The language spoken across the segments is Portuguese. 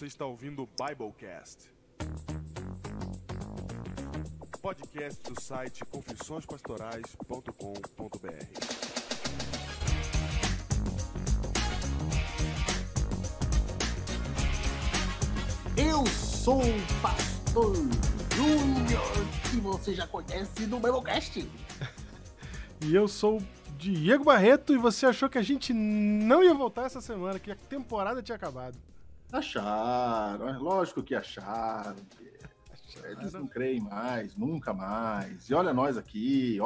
Você está ouvindo o Biblecast, podcast do site confissõespastorais.com.br. Eu sou o Pastor Júnior, que você já conhece do Biblecast. E eu sou o Diego Barreto, e você achou que a gente não ia voltar essa semana, que a temporada tinha acabado. Acharam, lógico que acharam. Eles não creem mais, nunca mais. E olha nós aqui,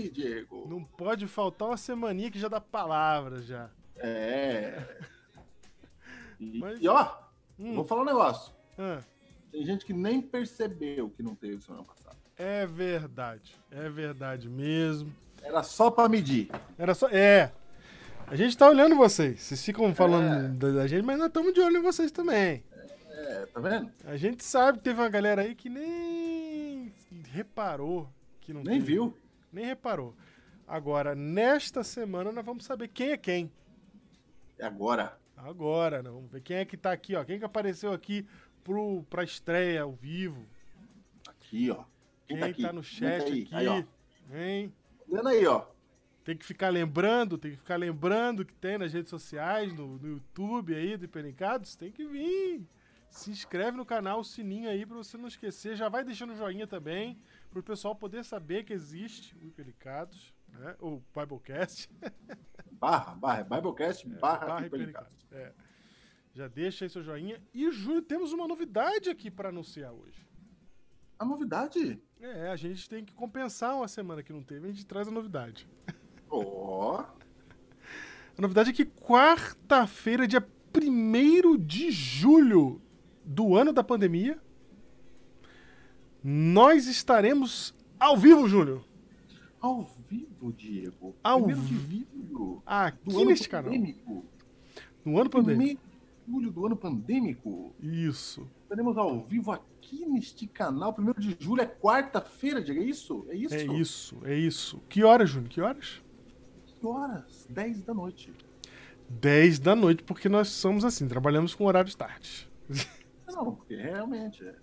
Diego. Não pode faltar uma semaninha que já dá palavra já. É. Mas- Vou falar um negócio. Ah, Tem gente que nem percebeu que não teve semana passada. é verdade mesmo. Era só pra medir. Era só. A gente tá olhando vocês. Vocês ficam falando da gente, mas nós estamos de olho em vocês também. Tá vendo? A gente sabe que teve uma galera aí que nem reparou que não Nem teve. viu. Nem reparou. Agora, nesta semana, nós vamos saber quem é quem. É agora. Agora, nós vamos ver quem é que tá aqui, ó. Quem que apareceu aqui pra estreia ao vivo. Aqui, ó. Quem tá aqui? tá no chat Comenta aí. aqui. Aí, ó. Hein? Olhando aí, ó. Tem que ficar lembrando que tem nas redes sociais, no YouTube aí do Hiperencados. Tem que vir. Se inscreve no canal, o sininho aí pra você não esquecer. Já vai deixando o joinha também, pro pessoal poder saber que existe o Hiperencados, né? O Biblecast. Biblecast, barra Hiperencados. Hiperencados. Já deixa aí seu joinha. E, Júlio, temos uma novidade aqui pra anunciar hoje. A novidade? A gente tem que compensar uma semana que não teve, a gente traz a novidade. Ó. A novidade é que quarta-feira, dia 1º de julho do ano da pandemia, nós estaremos ao vivo, Júnior. Ao vivo, Diego. Ao Primeiro de vivo. julho Aqui do ano neste canal. pandêmico. No ano pandêmico. Primeiro de julho do ano pandêmico. Isso. Estaremos ao vivo aqui neste canal. 1º de julho é quarta-feira, Diego. É isso? É isso? É isso. Que horas, Júnior? Que horas? Que horas? 10 da noite. 10 da noite, porque nós somos assim, trabalhamos com horários tardes. Não, porque realmente é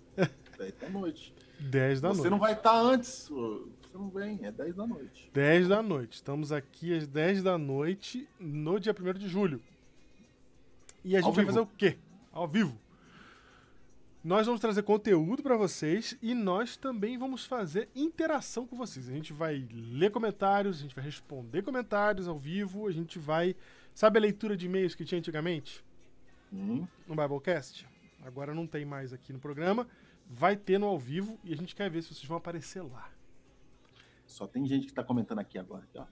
10 da noite. 10 da noite. Você não vai estar antes. Você não vem, é 10 da noite. 10 da noite. Estamos aqui às 10 da noite no dia 1º de julho. E a gente vai fazer o quê? Ao vivo. Nós vamos trazer conteúdo para vocês e nós também vamos fazer interação com vocês. A gente vai ler comentários, a gente vai responder comentários ao vivo, a gente vai... Sabe a leitura de e-mails que tinha antigamente? No Biblecast? Agora não tem mais aqui no programa. Vai ter no ao vivo e a gente quer ver se vocês vão aparecer lá. Só tem gente que tá comentando aqui agora. Aqui, ó.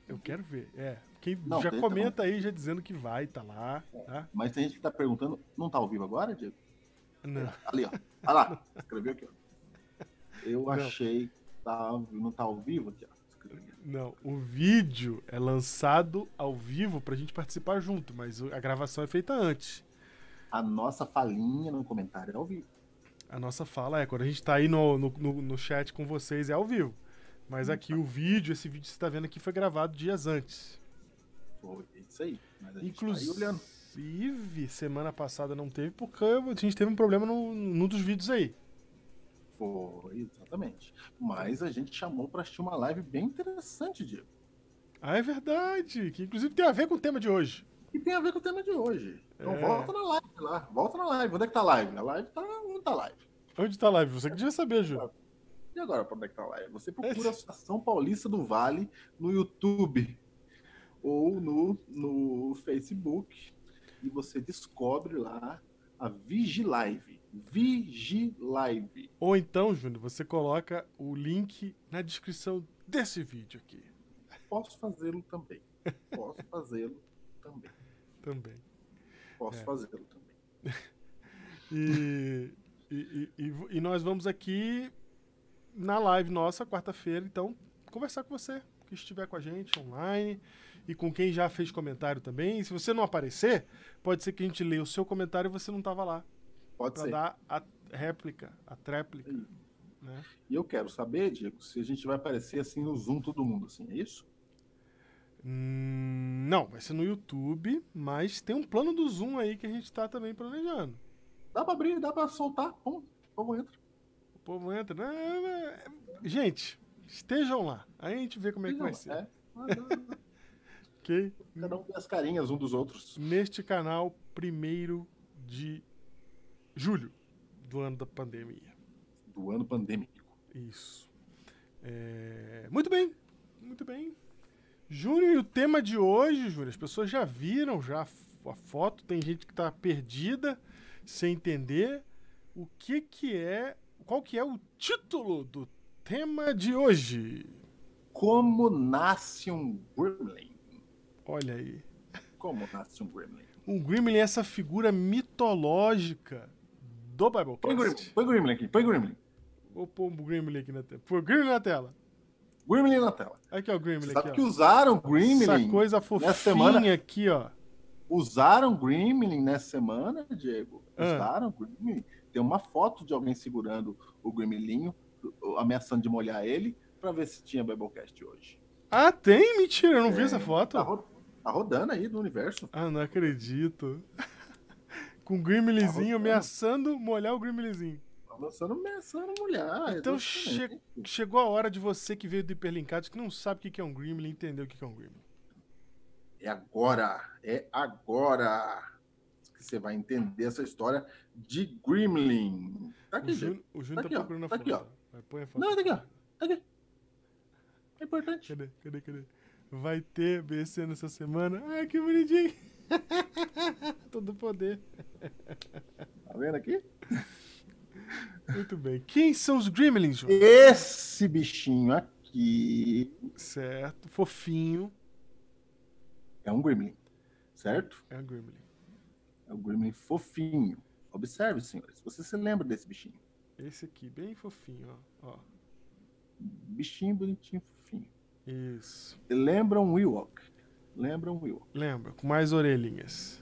Eu quero ver. Quem Não, já tem comenta aí, já dizendo que vai, tá lá. Tá? Mas tem gente que tá perguntando, não tá ao vivo agora, Diego? Não. Ali, ó. Olha lá. Escreveu aqui, ó. Eu achei que não tá ao vivo aqui, ó. Escreveu. Não, o vídeo é lançado ao vivo pra gente participar junto, mas a gravação é feita antes. A nossa falinha no comentário é ao vivo. A nossa fala quando a gente tá aí no chat com vocês é ao vivo. Mas aqui o vídeo, esse vídeo que você tá vendo aqui foi gravado dias antes. Foi isso aí. Mas a gente Inclusive, tá aí olhando. semana passada não teve porque a gente teve um problema num dos vídeos aí. Foi, exatamente. Mas a gente chamou pra assistir uma live bem interessante, Diego. Ah, é verdade, que inclusive tem a ver com o tema de hoje. E tem a ver com o tema de hoje. Então volta na live lá. Volta na live. Onde é que tá a live? A live tá... Onde tá a live? Onde tá a live? Você que devia saber, Ju. E agora, pra onde é que tá a live? Você procura a Associação Paulista do Vale no YouTube ou no Facebook e você descobre lá a Vigilive. Vigilive. Ou então, Júnior, você coloca o link na descrição desse vídeo aqui. Posso fazê-lo também. Também. Posso fazê-lo também. E nós vamos aqui na live nossa, quarta-feira, então, conversar com você, que estiver com a gente online e com quem já fez comentário também. E se você não aparecer, pode ser que a gente leia o seu comentário e você não estava lá. Pode pra ser. dar a réplica, a tréplica. Né? E eu quero saber, Diego, se a gente vai aparecer assim no Zoom todo mundo, assim, é isso? Não. Não, vai ser no YouTube, mas tem um plano do Zoom aí que a gente tá também planejando. Dá pra abrir, dá pra soltar. O povo entra. O povo entra, né? Gente, estejam lá. Aí a gente vê como é que vai ser. É. Ok? Cada um tem as carinhas um dos outros. Neste canal, 1º de julho do ano da pandemia. Do ano pandêmico. Isso. Muito bem. Muito bem. Júnior, e o tema de hoje, Júnior, as pessoas já viram já a foto, tem gente que tá perdida, sem entender o que é, qual que é o título do tema de hoje. Como nasce um gremlin? Olha aí. Como nasce um gremlin? Um gremlin é essa figura mitológica do Biblecast. Põe gremlin aqui, põe gremlin. Vou pôr um gremlin aqui na tela. Põe o gremlin na tela. Gremlin na tela. Aqui é o gremlin. Sabe aqui, que ó. usaram gremlin Essa coisa fofinha nessa semana? aqui, ó. Usaram gremlin nessa semana, Diego? Ah. Usaram gremlin? Tem uma foto de alguém segurando o gremlinho, ameaçando de molhar ele, pra ver se tinha Biblecast hoje. Ah, tem? Mentira, eu não vi essa foto. Tá rodando aí no universo. Ah, não acredito. Com o gremlinzinho ameaçando molhar o gremlinzinho. Ameaçando molhar. Então exatamente. chegou a hora de você que veio do Hiperlinkados, que não sabe o que é um gremlin, entender o que é um gremlin. É agora que você vai entender essa história de gremlin. Tá aqui, O Júnior tá aqui, ó. procurando a Tá foto. aqui, ó. Vai, põe a foto. Não, tá aqui, ó. Tá aqui. É importante. Cadê? Vai ter BC nessa semana. Ai, que bonitinho. Todo poder. Tá vendo aqui? Muito bem. Quem são os gremlins, João? Esse bichinho aqui Certo. Fofinho. é um gremlin, certo? É um gremlin. É um gremlin fofinho. Observe, senhores. Você se lembra desse bichinho? Esse aqui, bem fofinho, ó. Bichinho bonitinho, fofinho. Isso. Lembra um Ewok. Lembra, com mais orelhinhas.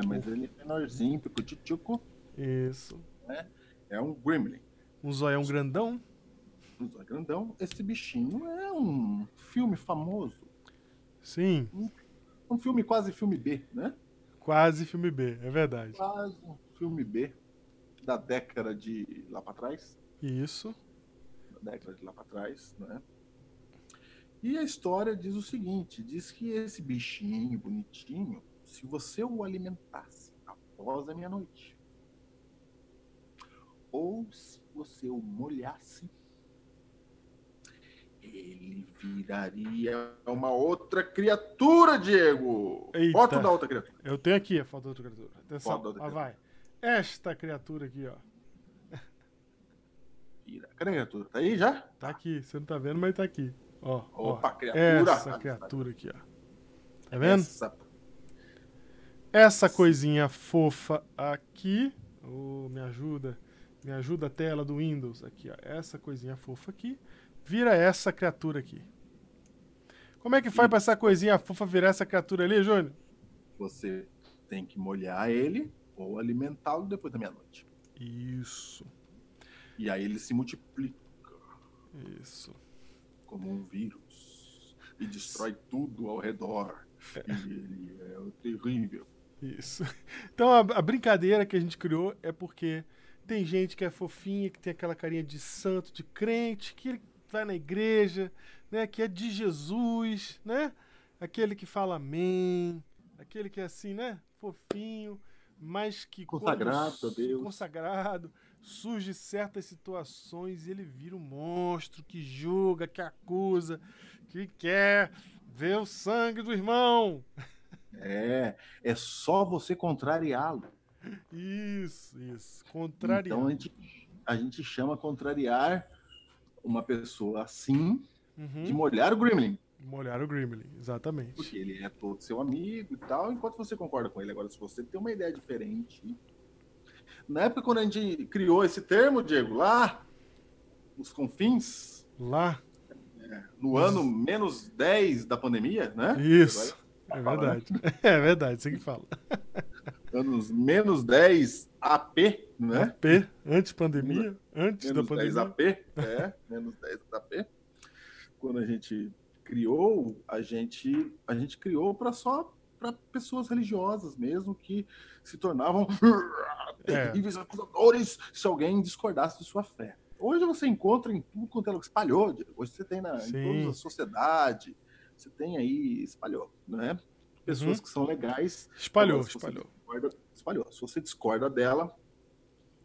Mas ele é menorzinho, pico-tchuco. Isso. É um gremlin. Um zoião grandão. Um zóio grandão. Esse bichinho é um filme famoso. Sim. Um filme quase filme B, né? Quase filme B, é verdade. Quase um filme B da década de lá pra trás. Isso. Né? E a história diz o seguinte, diz que esse bichinho bonitinho, se você o alimentasse após a meia-noite, ou se você o molhasse, ele viraria uma outra criatura, Diego! Eita. Foto da outra criatura. Eu tenho aqui a foto da outra criatura. Atenção, Foto da outra vai. Esta criatura aqui, ó. Cadê a criatura? Tá aí já? Tá aqui, você não tá vendo, mas tá aqui. Ó, Opa, ó. criatura. Essa criatura aqui, ó. Tá vendo? Essa... Essa coisinha fofa aqui. Oh, me ajuda. Me ajuda a tela do Windows. Aqui, ó. Essa coisinha fofa aqui. Vira essa criatura aqui. Como é que faz pra essa coisinha fofa virar essa criatura ali, Júnior? Você tem que molhar ele ou alimentá-lo depois da meia-noite. Isso. E aí ele se multiplica. Isso. Como um vírus. E destrói tudo ao redor. E ele é terrível. Isso. Então a brincadeira que a gente criou é porque tem gente que é fofinha, que tem aquela carinha de santo, de crente, que vai na igreja, né? Que é de Jesus, né? Aquele que fala amém, aquele que é assim, né? Fofinho, mas que consagrado a Deus. Consagrado, surge certas situações e ele vira um monstro que julga, que acusa, que quer ver o sangue do irmão. É só você contrariá-lo. Isso. Contrariar. Então a gente chama contrariar uma pessoa assim de molhar o gremlin. Molhar o gremlin, exatamente. Porque ele é todo seu amigo e tal, enquanto você concorda com ele. Agora, se você tem uma ideia diferente... Na época, quando a gente criou esse termo, Diego, lá nos confins... Lá? No ano menos 10 da pandemia, né? Isso, é verdade. É verdade, isso que fala. Anos menos 10 AP, né? AP, antes pandemia, antes menos da pandemia. Menos 10 AP, menos 10 AP. Quando a gente criou, a gente criou para pessoas religiosas mesmo, que se tornavam terríveis acusadores se alguém discordasse de sua fé. Hoje você encontra em tudo quanto ela espalhou. Hoje você tem em toda a sociedade, você tem aí, espalhou, né? Pessoas que são legais. Espalhou. Se você discorda dela,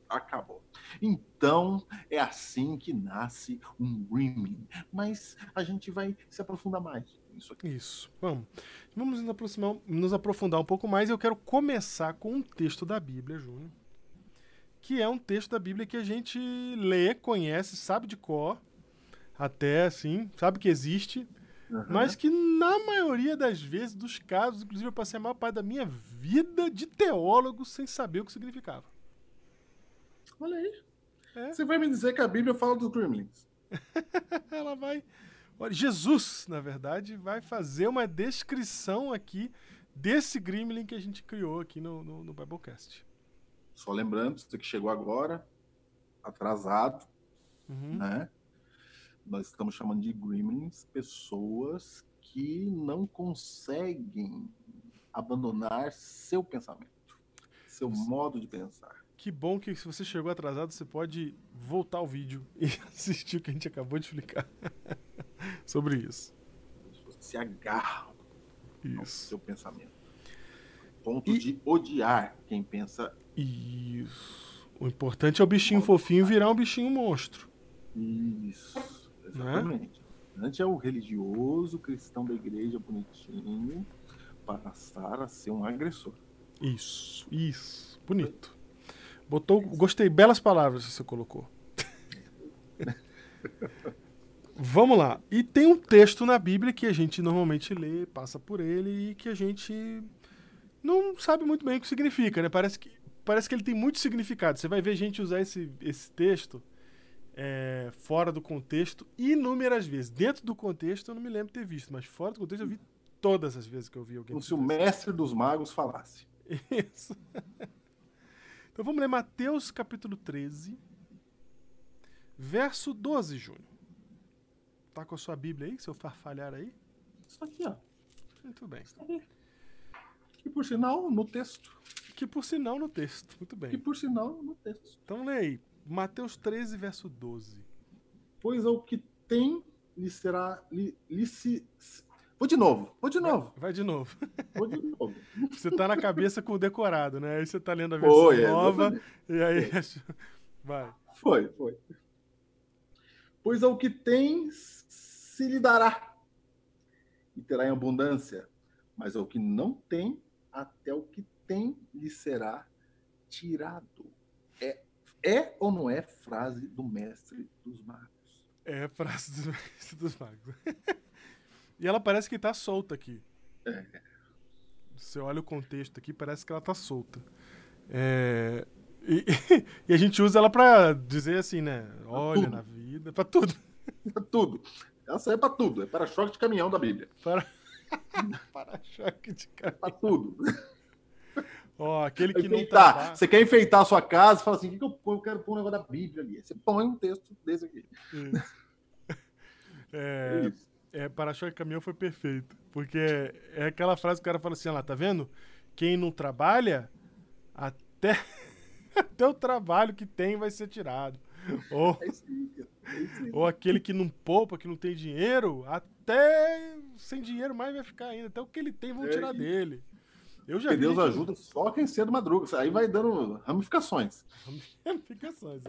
acabou. Então, é assim que nasce um Gremlin. Mas a gente vai se aprofundar mais nisso aqui. Isso. Vamos nos aprofundar um pouco mais. Eu quero começar com um texto da Bíblia, Júnior, que é um texto da Bíblia que a gente lê, conhece, sabe de cor, até assim, sabe que existe, mas que na maioria das vezes, dos casos, inclusive eu passei a maior parte da minha vida de teólogo sem saber o que significava. Olha aí. Você vai me dizer que a Bíblia fala dos Gremlins? Ela vai... Olha, Jesus, na verdade, vai fazer uma descrição aqui desse Gremlin que a gente criou aqui no Biblecast. Só lembrando, você que chegou agora, atrasado, né? Nós estamos chamando de Gremlins pessoas que não conseguem abandonar seu pensamento, seu modo de pensar. Que bom que se você chegou atrasado, você pode voltar ao vídeo e assistir o que a gente acabou de explicar sobre isso. Se agarram ao Isso. seu pensamento. Ponto de odiar quem pensa. Isso. O importante é o bichinho fofinho virar um bichinho monstro. Isso. Exatamente. Antes é o religioso cristão da igreja bonitinho passar a ser um agressor. Isso. Bonito. Gostei, belas palavras que você colocou. Vamos lá. E tem um texto na Bíblia que a gente normalmente lê, passa por ele e que a gente não sabe muito bem o que significa, né? Parece que ele tem muito significado. Você vai ver gente usar esse texto fora do contexto inúmeras vezes. Dentro do contexto eu não me lembro de ter visto, mas fora do contexto eu vi todas as vezes que eu vi alguém. Como se o mestre dos magos falasse. Isso. Então vamos ler Mateus capítulo 13, verso 12, Júnior. Tá com a sua Bíblia aí, seu farfalhar aí? Isso aqui, ó. Muito bem. Que por sinal, no texto. Muito bem. Que por sinal, no texto. Então lê aí. Mateus 13, verso 12. Pois ao que tem, lhe será... Vou de novo. Vai de novo. Vou de novo. Você tá na cabeça com o decorado, né? Aí você tá lendo a versão nova. E aí... Vai. Foi. Pois ao que tem, se lhe dará. E terá em abundância. Mas ao que não tem, até o que tem lhe será tirado. É ou não é frase do mestre dos magos? É frase do mestre dos magos. E ela parece que tá solta aqui. Você olha o contexto aqui, parece que ela tá solta. E a gente usa ela pra dizer assim, né? Olha tudo. Na vida, pra tudo. Pra tudo. Ela serve pra tudo. É para-choque de caminhão da Bíblia. Para-choque de caminhão. Pra tudo. Aquele que enfeitar. Não tá... Você quer enfeitar a sua casa, fala assim, o que eu ponho? Eu quero pôr um negócio da Bíblia ali. Você põe um texto desse aqui. Isso. Para-choque de caminhão foi perfeito. Porque é aquela frase que o cara fala assim, tá vendo? Quem não trabalha, até o trabalho que tem vai ser tirado. Ou aquele que não poupa, que não tem dinheiro, até sem dinheiro mais vai ficar ainda. Até o que ele tem vão tirar dele. Eu já vi Deus ajuda só quem cedo madruga. Aí vai dando ramificações. Ramificações.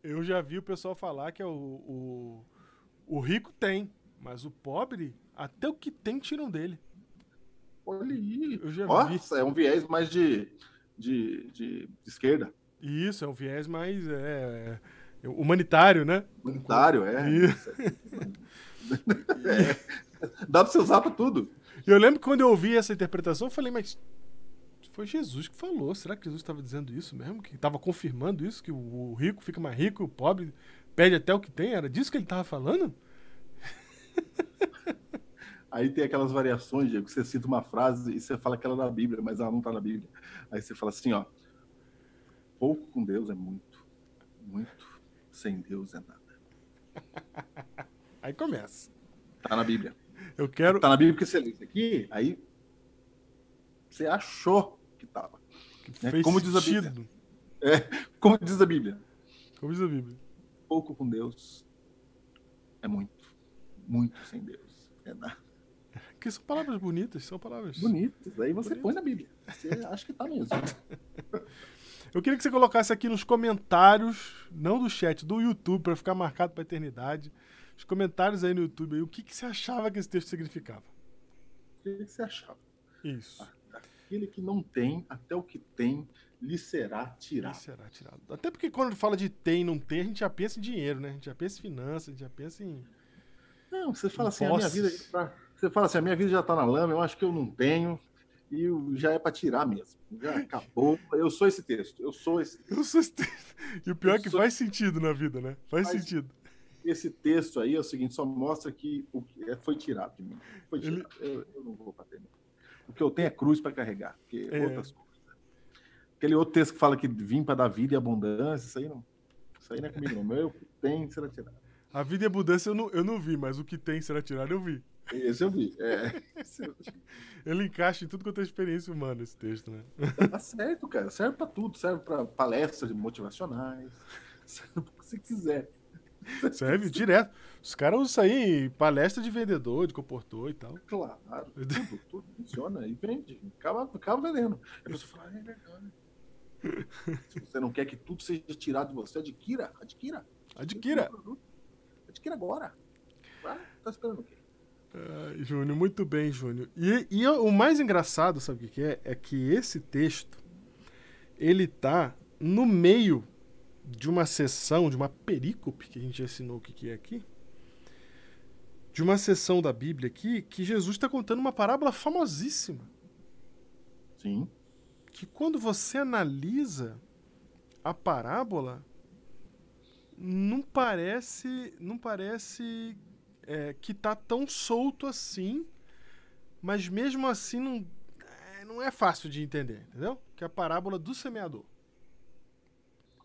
Eu já vi o pessoal falar que o rico tem, mas o pobre, até o que tem tiram dele. Olha aí. Eu já vi. É um viés mais de esquerda. Isso, é um viés mais humanitário, né? Humanitário, Dá pra você usar pra tudo. Eu lembro que quando eu ouvi essa interpretação, eu falei, mas foi Jesus que falou. Será que Jesus estava dizendo isso mesmo? Que estava confirmando isso? Que o rico fica mais rico e o pobre perde até o que tem? Era disso que ele estava falando? Aí tem aquelas variações, Diego, que você cita uma frase e você fala que ela é da Bíblia, mas ela não está na Bíblia. Aí você fala assim, pouco com Deus é muito, muito sem Deus é nada. Aí começa. Tá na Bíblia. Eu quero... Tá na Bíblia porque você lê isso aqui, aí você achou que tava. Fez Como diz a sentido. Bíblia. Como diz a Bíblia. Como diz a Bíblia. Pouco com Deus é muito. Muito sem Deus é nada. Porque são palavras bonitas, são palavras... Bonitas. Aí você Bonito. põe na Bíblia. Você acha que tá mesmo. Eu queria que você colocasse aqui nos comentários, não do chat, do YouTube, para ficar marcado para a eternidade. Os comentários aí no YouTube, aí, o que você achava que esse texto significava? O que você achava? Isso. Aquele que não tem, até o que tem, lhe será tirado. Será tirado. Até porque quando fala de ter e não ter, a gente já pensa em dinheiro, né? A gente já pensa em finanças, a gente já pensa em... Não, você fala assim, Posses. a minha vida já tá... Você fala assim, a minha vida já tá na lama, eu acho que eu não tenho, e já é para tirar mesmo. Já acabou. Eu sou esse texto. Eu sou esse texto. Eu sou esse texto. E o pior é que faz sentido na vida, né? Faz sentido. Esse texto aí é o seguinte, só mostra que o que foi tirado de mim. Foi tirado. Eu não vou bater nele. O que eu tenho é cruz para carregar. Porque outras coisas. Aquele outro texto que fala que vim para dar vida e abundância, isso aí não é comigo não. Meu, o que tem será tirado. A vida e a abundância eu não vi, mas o que tem será tirado eu vi. Esse eu vi. Ele encaixa em tudo quanto é experiência humana, esse texto, né? Tá certo, cara. Serve para tudo. Serve para palestras motivacionais. Serve para o que você quiser. Serve direto. Os caras usam isso aí em palestra de vendedor, de comportor e tal. Claro. Tudo funciona e vende. Acaba vendendo. E você fala, é verdade. Se você não quer que tudo seja tirado de você, adquira. Adquira agora. Tá esperando o quê? Júnior, muito bem, Júnior. E o mais engraçado, sabe o que é? É que esse texto, ele tá no meio de uma sessão, de uma perícope, que a gente já ensinou o que é aqui, de uma sessão da Bíblia aqui, que Jesus está contando uma parábola famosíssima. Sim. Que quando você analisa a parábola, não parece que tá tão solto assim, mas mesmo assim não é fácil de entender, entendeu? Que é a parábola do semeador.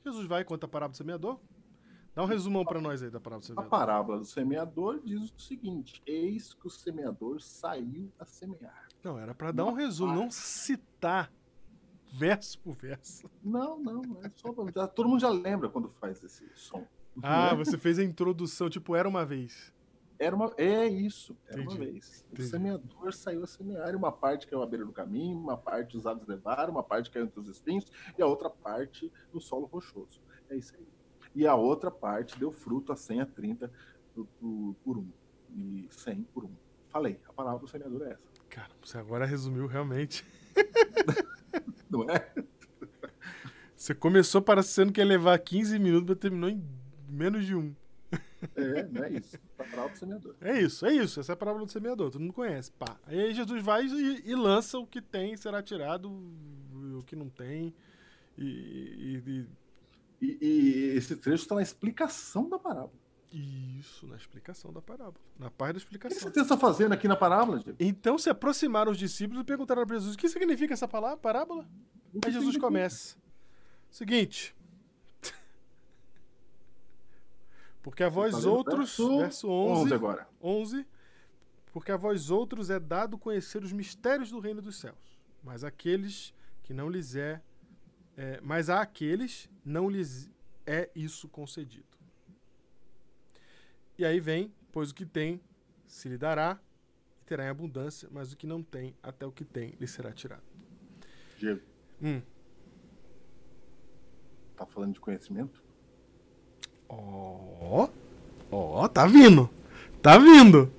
Jesus vai e conta a parábola do semeador. Dá um resumão para nós aí da parábola do semeador. A parábola do semeador diz o seguinte: eis que o semeador saiu a semear. Não, era para dar um resumo, não citar verso por verso. Não, é só todo mundo já lembra quando faz esse som. Você fez a introdução, tipo, era uma vez. Era uma vez. O semeador saiu a semear, e uma parte caiu à beira do caminho, uma parte os aves levaram, uma parte caiu entre os espinhos, e a outra parte no solo rochoso. É isso aí. E a outra parte deu fruto a 100, a 30 por 1. E 100 por 1. Falei, a palavra do semeador é essa. Cara, você agora resumiu realmente. Não é? Você começou parecendo que ia levar 15 minutos, mas terminou em menos de 1. Não é isso. A parábola do semeador. É isso. Essa é a parábola do semeador. Todo mundo conhece. Pá. Aí Jesus vai e lança o que tem, será tirado, o que não tem. E esse trecho está na explicação da parábola. Isso, na explicação da parábola. Na parte da explicação. O que você está fazendo aqui na parábola, Diego? Então se aproximaram os discípulos e perguntaram para Jesus: o que significa essa parábola? Aí Jesus começa. Seguinte. Porque a vós outros, verso 11 agora. 11, porque a vós outros é dado conhecer os mistérios do reino dos céus, mas àqueles que não lhes mas a aqueles não lhes é isso concedido. E aí vem, pois o que tem se lhe dará e terá em abundância, mas o que não tem, até o que tem lhe será tirado. Diego. Tá falando de conhecimento? Tá vindo. Tá vindo.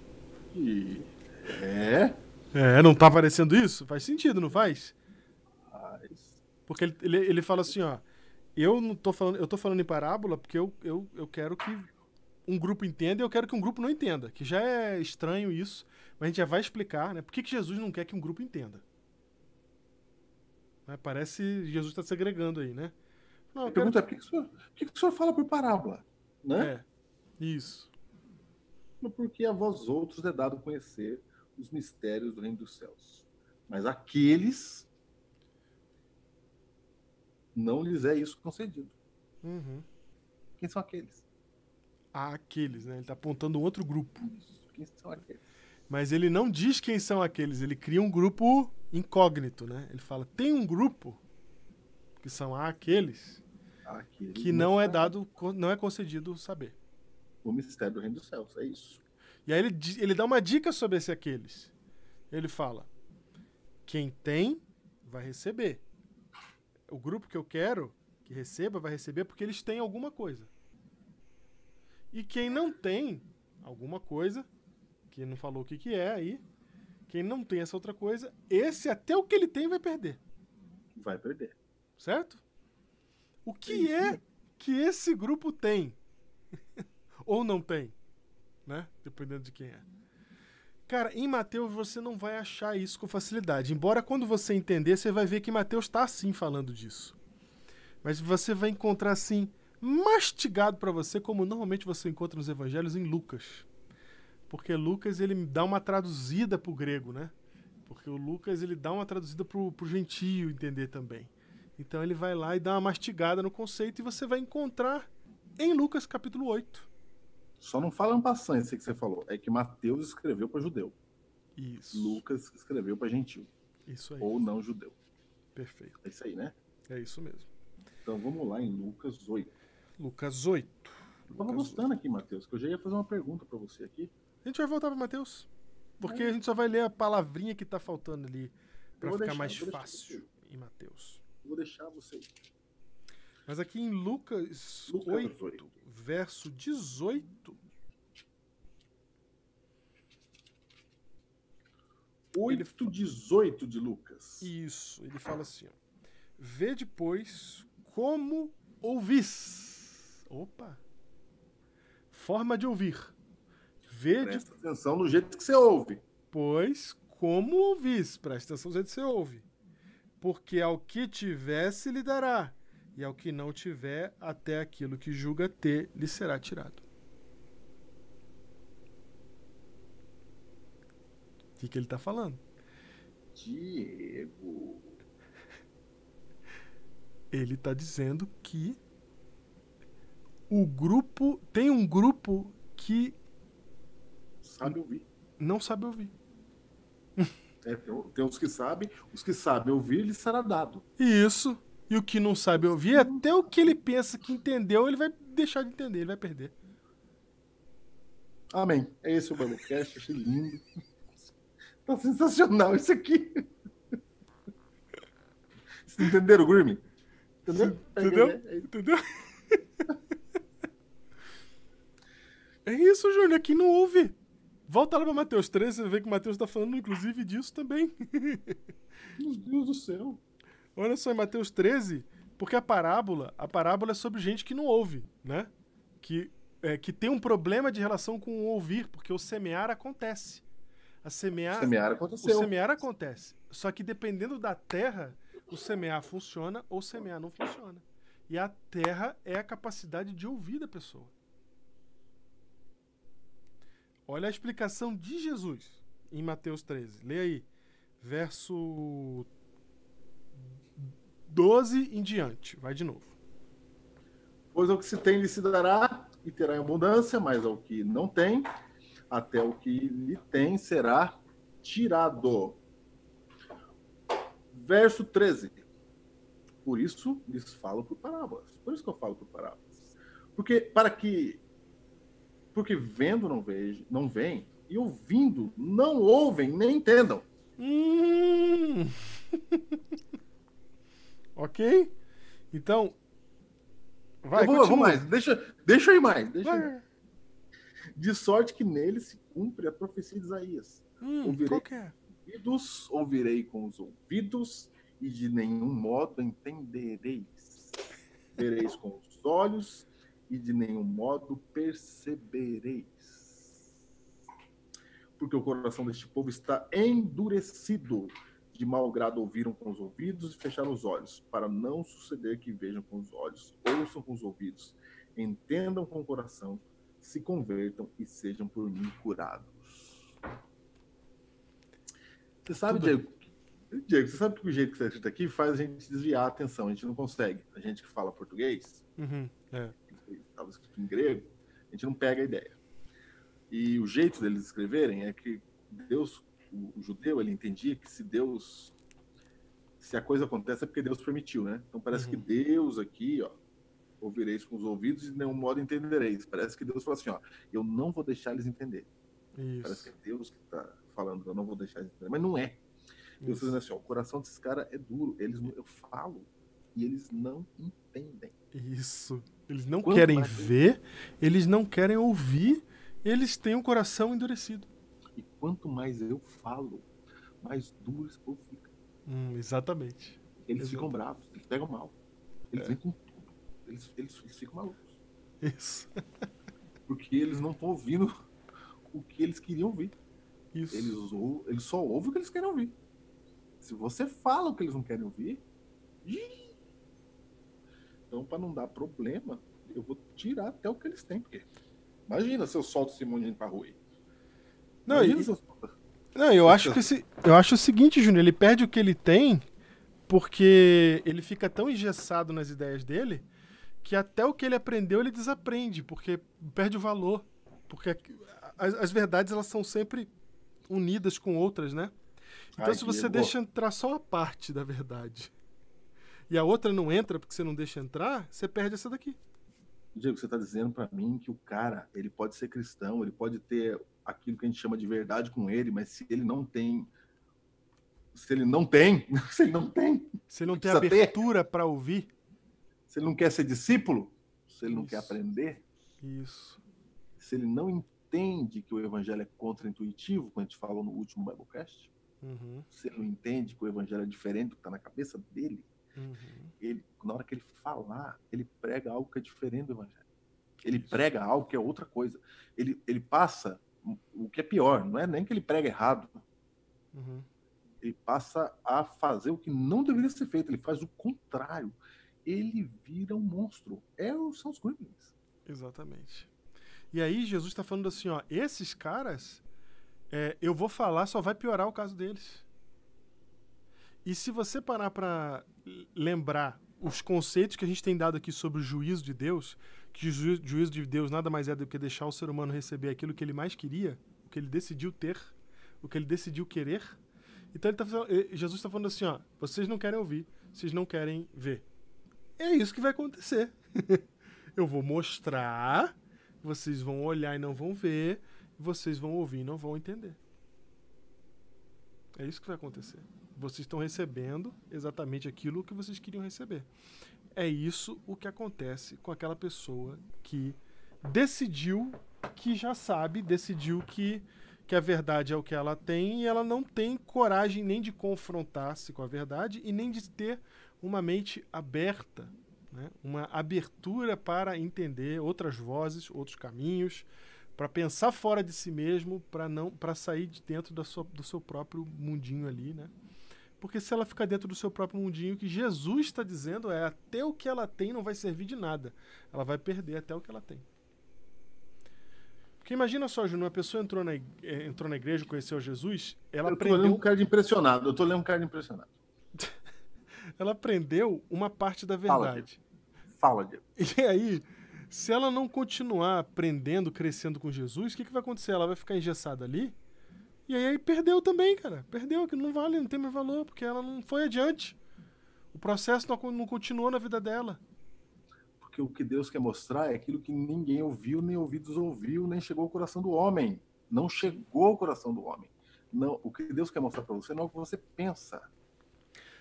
Não tá aparecendo isso? Faz sentido, não faz? Porque ele fala assim, ó, eu tô falando em parábola porque eu quero que um grupo entenda e eu quero que um grupo não entenda, que já é estranho isso, mas a gente já vai explicar, né? Por que Jesus não quer que um grupo entenda? Parece que Jesus está segregando aí, né? Não, a pergunta é, por que o senhor fala por parábola? Né? Isso. Porque a vós outros é dado conhecer os mistérios do reino dos céus. Mas aqueles não lhes é isso concedido. Quem são aqueles? Aqueles, né? Ele está apontando um outro grupo. Isso. quem são aqueles. Mas ele não diz quem são aqueles, ele cria um grupo incógnito, né? Ele fala, tem um grupo, que são aqueles, que não é dado, não é concedido saber. O mistério do reino dos céus, é isso. E aí ele dá uma dica sobre esse aqueles. Ele fala, quem tem, vai receber. O grupo que eu quero que receba, vai receber porque eles têm alguma coisa. E quem não tem alguma coisa, que não falou o que é aí, quem não tem essa outra coisa, esse até o que ele tem vai perder. Vai perder. Certo? O que é que esse grupo tem? Ou não tem? Né? Dependendo de quem é. Cara, em Mateus você não vai achar isso com facilidade. Embora quando você entender, você vai ver que Mateus está assim falando disso. Mas você vai encontrar assim, mastigado para você, como normalmente você encontra nos evangelhos em Lucas. Porque Lucas ele dá uma traduzida pro grego, né? Porque o Lucas ele dá uma traduzida pro gentio entender também. Então ele vai lá e dá uma mastigada no conceito e você vai encontrar em Lucas capítulo 8. Só não fala um passante isso que você falou. É que Mateus escreveu para judeu. Isso. Lucas escreveu para gentil. Isso aí. Ou não judeu. Perfeito. É isso aí, né? É isso mesmo. Então vamos lá em Lucas 8. Lucas 8. Eu tava gostando aqui, Mateus, que eu já ia fazer uma pergunta para você aqui. A gente vai voltar para Mateus. Porque a gente só vai ler a palavrinha que tá faltando ali para ficar mais fácil em Mateus. Vou deixar você. Mas aqui em Lucas 8, verso 18. 8:18 de Lucas. Isso, ele fala assim, ó. Vê depois como ouvis. Opa! Forma de ouvir. Presta atenção no jeito que você ouve. Pois como ouvis. Presta atenção no jeito que você ouve. Porque ao que tiver se lhe dará. E ao que não tiver, até aquilo que julga ter, lhe será tirado. O que ele está falando? Diego. Ele está dizendo que tem um grupo que sabe ouvir. Não sabe ouvir. Tem os que sabem ouvir, lhe será dado. Isso. E o que não sabe ouvir, até o que ele pensa que entendeu, ele vai deixar de entender, ele vai perder. Amém. É esse o Biblecast, achei lindo. Tá sensacional isso aqui. Vocês entenderam, Grimmy? Entendeu? Entendeu? É isso, Júnior. Quem não ouve. Volta lá para Mateus 13, você vai ver que o Mateus está falando, inclusive, disso também. Meu Deus do céu. Olha só, em Mateus 13, porque a parábola é sobre gente que não ouve, né? Que tem um problema de relação com o ouvir, porque o semear acontece. O semear acontece. Só que dependendo da terra, o semear funciona ou o semear não funciona. E a terra é a capacidade de ouvir da pessoa. Olha a explicação de Jesus em Mateus 13. Lê aí. Verso 12 em diante. Vai de novo. Pois ao que se tem lhe se dará e terá em abundância, mas ao que não tem, até o que lhe tem será tirado. Verso 13. Por isso lhes falo por parábolas. Por isso que eu falo por parábolas. Porque vendo não veem, e ouvindo não ouvem nem entendam. Ok? Então, vai, eu vou mais. Deixa eu ir mais. De sorte que nele se cumpre a profecia de Isaías. Ouvirei com os ouvidos e de nenhum modo entendereis. Vereis com os olhos e de nenhum modo percebereis. Porque o coração deste povo está endurecido. De mau grado ouviram com os ouvidos e fecharam os olhos, para não suceder que vejam com os olhos, ouçam com os ouvidos, entendam com o coração, se convertam e sejam por mim curados. Você sabe, Diego, você sabe que o jeito que você está escrito aqui faz a gente desviar a atenção, a gente não consegue. A gente que fala português, estava escrito em grego, a gente não pega a ideia. E o jeito deles escreverem é que Deus, o judeu, ele entendia que se a coisa acontece é porque Deus permitiu, né? Então parece que Deus aqui, ó, ouvireis com os ouvidos e de nenhum modo entendereis. Parece que Deus fala assim, ó, eu não vou deixar eles entender. Isso. Parece que é Deus que está falando, eu não vou deixar eles entender. Mas não é. Deus está dizendo assim, ó, o coração desses caras é duro. Eu falo e eles não entendem. Isso. Eles não Quanto querem mais- ver, eles não querem ouvir, eles têm um coração endurecido. E quanto mais eu falo, mais duro esse povo fica. Exatamente. Eles Exato. ficam bravos, eles pegam mal. Eles vêm com tudo. Eles ficam malucos. Isso. Porque eles não estão ouvindo o que eles queriam ouvir. Isso. Eles só ouvem o que eles querem ouvir. Se você fala o que eles não querem ouvir, então, para não dar problema, eu vou tirar até o que eles têm. Porque imagina se eu solto esse monte de gente pra rua aí. Não, Imagina se eu solto. Não, eu acho o seguinte, Júnior, ele perde o que ele tem porque ele fica tão engessado nas ideias dele que até o que ele aprendeu ele desaprende, porque perde o valor. Porque as verdades elas são sempre unidas com outras, né? Então Ai, se você Diego. deixa entrar só a parte da verdade e a outra não entra porque você não deixa entrar, você perde essa daqui. Diego, você está dizendo para mim que o cara, ele pode ser cristão, ele pode ter aquilo que a gente chama de verdade com ele, mas se ele não tem, se ele não tem Se ele não tem Precisa ter. abertura para ouvir, se ele não quer ser discípulo, se ele não quer Isso. aprender, isso. se ele não entende que o evangelho é contra-intuitivo, como a gente falou no último Biblecast, Uhum, se ele não entende que o evangelho é diferente do que está na cabeça dele, uhum. na hora que ele falar, ele prega algo que é diferente do evangelho. Ele prega algo que é outra coisa. Ele passa o que é pior, não é nem que ele prega errado, Uhum. ele passa a fazer o que não deveria ser feito, ele faz o contrário. Ele vira um monstro. São os Gremlins. Exatamente. E aí Jesus está falando assim, ó, esses caras, eu vou falar, só vai piorar o caso deles. E se você parar para lembrar os conceitos que a gente tem dado aqui sobre o juízo de Deus, que o juízo de Deus nada mais é do que deixar o ser humano receber aquilo que ele mais queria, o que ele decidiu ter, o que ele decidiu querer. Então Jesus está falando assim, ó, vocês não querem ouvir, vocês não querem ver. É isso que vai acontecer. Eu vou mostrar, vocês vão olhar e não vão ver, vocês vão ouvir e não vão entender. É isso que vai acontecer. Vocês estão recebendo exatamente aquilo que vocês queriam receber. É isso o que acontece com aquela pessoa que decidiu que já sabe, decidiu que a verdade é o que ela tem e ela não tem coragem nem de confrontar-se com a verdade e nem de ter uma mente aberta, né? Uma abertura para entender outras vozes, outros caminhos, para pensar fora de si mesmo, para sair de dentro do seu próprio mundinho ali, né? Porque se ela ficar dentro do seu próprio mundinho, o que Jesus está dizendo é até o que ela tem não vai servir de nada. Ela vai perder até o que ela tem. Porque imagina só, Júnior, uma pessoa entrou na igreja, conheceu Jesus, ela Eu tô lendo aprendeu... um card impressionado. Eu tô lendo um card impressionado. Ela aprendeu uma parte da verdade. Fala, Diego. E aí, se ela não continuar aprendendo, crescendo com Jesus, o que vai acontecer? Ela vai ficar engessada ali. E aí perdeu também, cara. Perdeu, que não vale, não tem mais valor, porque ela não foi adiante. O processo não continuou na vida dela. Porque o que Deus quer mostrar é aquilo que ninguém ouviu, nem ouvidos ouviu, nem chegou ao coração do homem. Não chegou ao coração do homem. Não, o que Deus quer mostrar para você não é o que você pensa.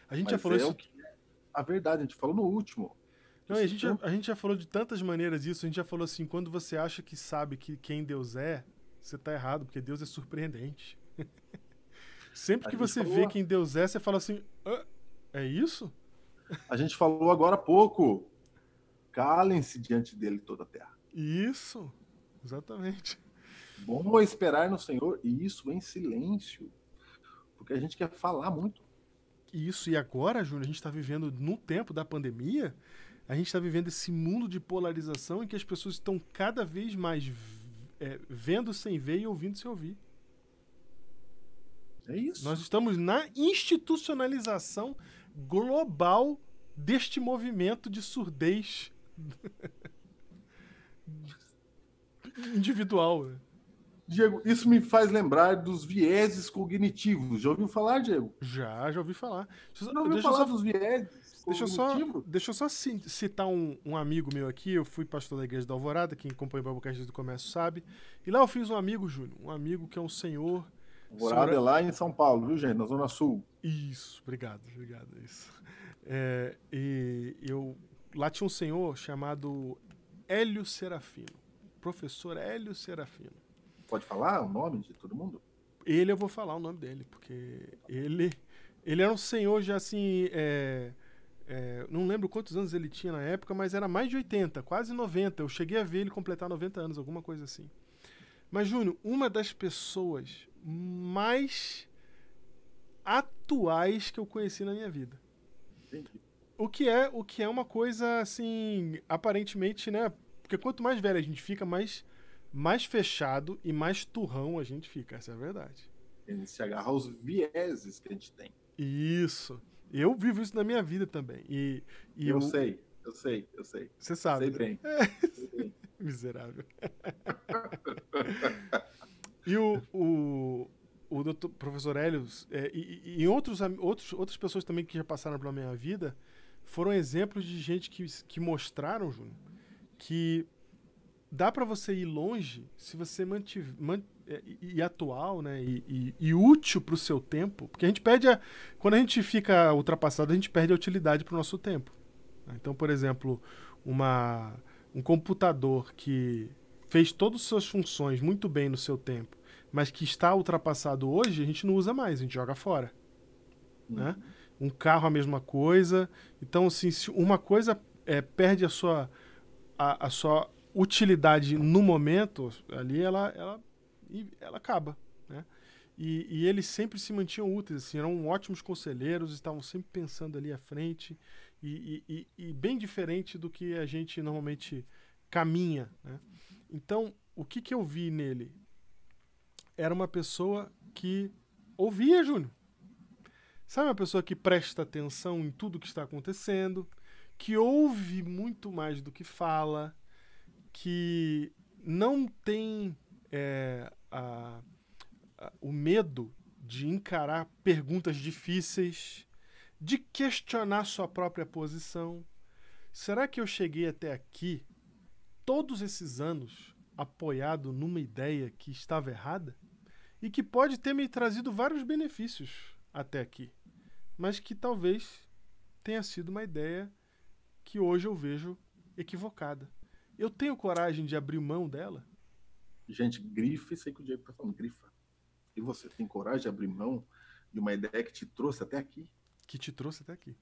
A gente Mas já falou é isso. o que é a verdade. A gente falou no último. Não, a gente já falou de tantas maneiras isso. A gente já falou assim, quando você acha que sabe quem Deus é, você tá errado, porque Deus é surpreendente. Sempre que você vê quem Deus é, você fala assim, é isso? A gente falou agora há pouco. Calem-se diante dele toda a terra. Isso, exatamente. Bom é esperar no Senhor, e isso em silêncio. Porque a gente quer falar muito. Isso, e agora, Júnior, a gente está vivendo no tempo da pandemia, a gente está vivendo esse mundo de polarização em que as pessoas estão cada vez mais vendo sem ver e ouvindo sem ouvir. É isso. Nós estamos na institucionalização global deste movimento de surdez individual. Né? Diego, isso me faz lembrar dos vieses cognitivos. Já ouviu falar, Diego? Já ouvi falar. Já ouviu falar dos vieses cognitivos? Deixa eu só citar um amigo meu aqui. Eu fui pastor da Igreja da Alvorada, quem acompanha o Biblecast do Comércio sabe. E lá eu fiz um amigo, Júnior. Um amigo que é um senhor... Alvorada é lá em São Paulo, viu, gente? Na Zona Sul. Isso, obrigado, isso. Lá tinha um senhor chamado Hélio Serafino. Professor Hélio Serafino. Pode falar o nome de todo mundo? Eu vou falar o nome dele, porque ele era um senhor já assim, não lembro quantos anos ele tinha na época, mas era mais de 80, quase 90. Eu cheguei a ver ele completar 90 anos, alguma coisa assim. Mas, Júnior, uma das pessoas mais atuais que eu conheci na minha vida. Entendi. O que é uma coisa, assim, aparentemente, né? Porque quanto mais velho a gente fica, mais fechado e mais turrão a gente fica. Essa é a verdade. A gente se agarra aos vieses que a gente tem. Isso. Eu vivo isso na minha vida também. Eu sei. Você sabe. Sei bem. Sei bem. Miserável. E o doutor, professor Hélio e outras pessoas também que já passaram pela minha vida foram exemplos de gente que mostraram, Júnior, que dá para você ir longe se você e atual, né, e útil para o seu tempo, porque a gente perde quando a gente fica ultrapassado, a gente perde a utilidade para o nosso tempo. Então, por exemplo, um computador que fez todas as suas funções muito bem no seu tempo, mas que está ultrapassado hoje, a gente não usa mais, a gente joga fora. Né? Um carro a mesma coisa. Então, assim, se uma coisa perde a sua utilidade no momento, ali ela acaba. Né? E eles sempre se mantinham úteis, assim, eram ótimos conselheiros, estavam sempre pensando ali à frente, e bem diferente do que a gente normalmente caminha. Né? Então, o que eu vi nele? Era uma pessoa que ouvia, Júnior. Sabe, uma pessoa que presta atenção em tudo que está acontecendo, que ouve muito mais do que fala, que não tem o medo de encarar perguntas difíceis, de questionar sua própria posição. Será que eu cheguei até aqui, todos esses anos, apoiado numa ideia que estava errada? E que pode ter me trazido vários benefícios até aqui, mas que talvez tenha sido uma ideia que hoje eu vejo equivocada. Eu tenho coragem de abrir mão dela? Gente, grife, sei que o Diego está falando, grifa. E você tem coragem de abrir mão de uma ideia que te trouxe até aqui? Que te trouxe até aqui.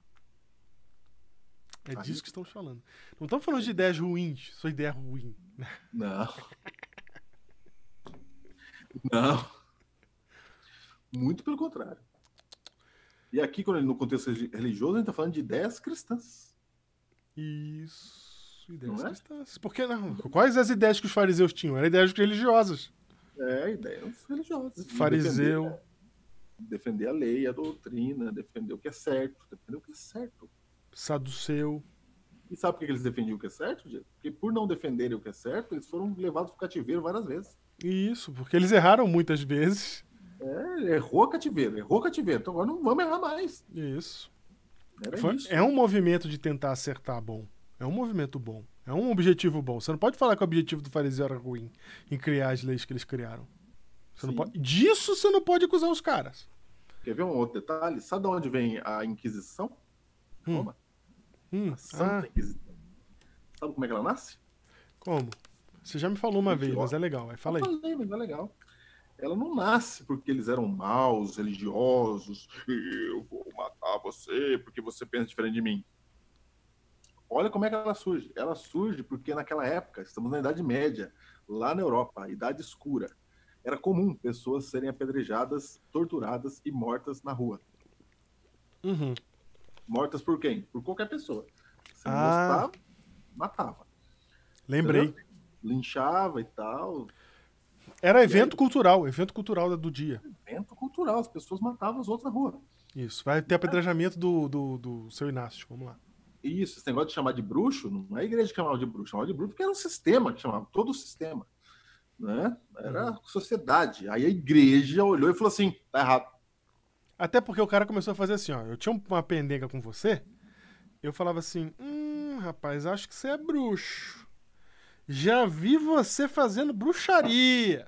É disso que estamos falando. Não estamos falando de ideias ruins, sua ideia ruim. Não. Não. Muito pelo contrário. E aqui, no contexto religioso, a gente está falando de ideias cristãs. Isso, ideias cristãs. Por que não? Quais as ideias que os fariseus tinham? Eram ideias religiosas. Ideias religiosas. Fariseu. Defender a lei, a doutrina, defender o que é certo. Saduceu. E sabe por que eles defendiam o que é certo, Diego? Porque por não defenderem o que é certo, eles foram levados para o cativeiro várias vezes. Isso, porque eles erraram muitas vezes. Errou cativeiro. Então agora não vamos errar mais. Isso. Isso. É um movimento de tentar acertar bom. É um movimento bom. É um objetivo bom. Você não pode falar que o objetivo do fariseu era ruim em criar as leis que eles criaram. Disso você não pode acusar os caras. Quer ver um outro detalhe? Sabe de onde vem a Inquisição? Roma? A Santa Inquisição. Sabe como é que ela nasce? Como? Você já me falou uma vez, mas é legal. Fala aí. Eu falei, mas é legal. Ela não nasce porque eles eram maus, religiosos. Eu vou matar você porque você pensa diferente de mim. Olha como é que ela surge. Ela surge porque naquela época, estamos na Idade Média, lá na Europa, a Idade Escura, era comum pessoas serem apedrejadas, torturadas e mortas na rua. Uhum. Mortas por quem? Por qualquer pessoa. Se não gostava, matava. Lembrei. Entendeu? Linchava e tal. Era evento cultural do dia. Evento cultural, as pessoas matavam os outros na rua. Isso, vai ter apedrejamento do seu Inácio, vamos lá. Isso, esse negócio de chamar de bruxo, não é a igreja que chamava de bruxo porque era um sistema que chamava, todo o sistema. né? Era a sociedade. Aí a igreja olhou e falou assim, tá errado. Até porque o cara começou a fazer assim, ó. Eu tinha uma pendenga com você, eu falava assim, rapaz, acho que você é bruxo. Já vi você fazendo bruxaria.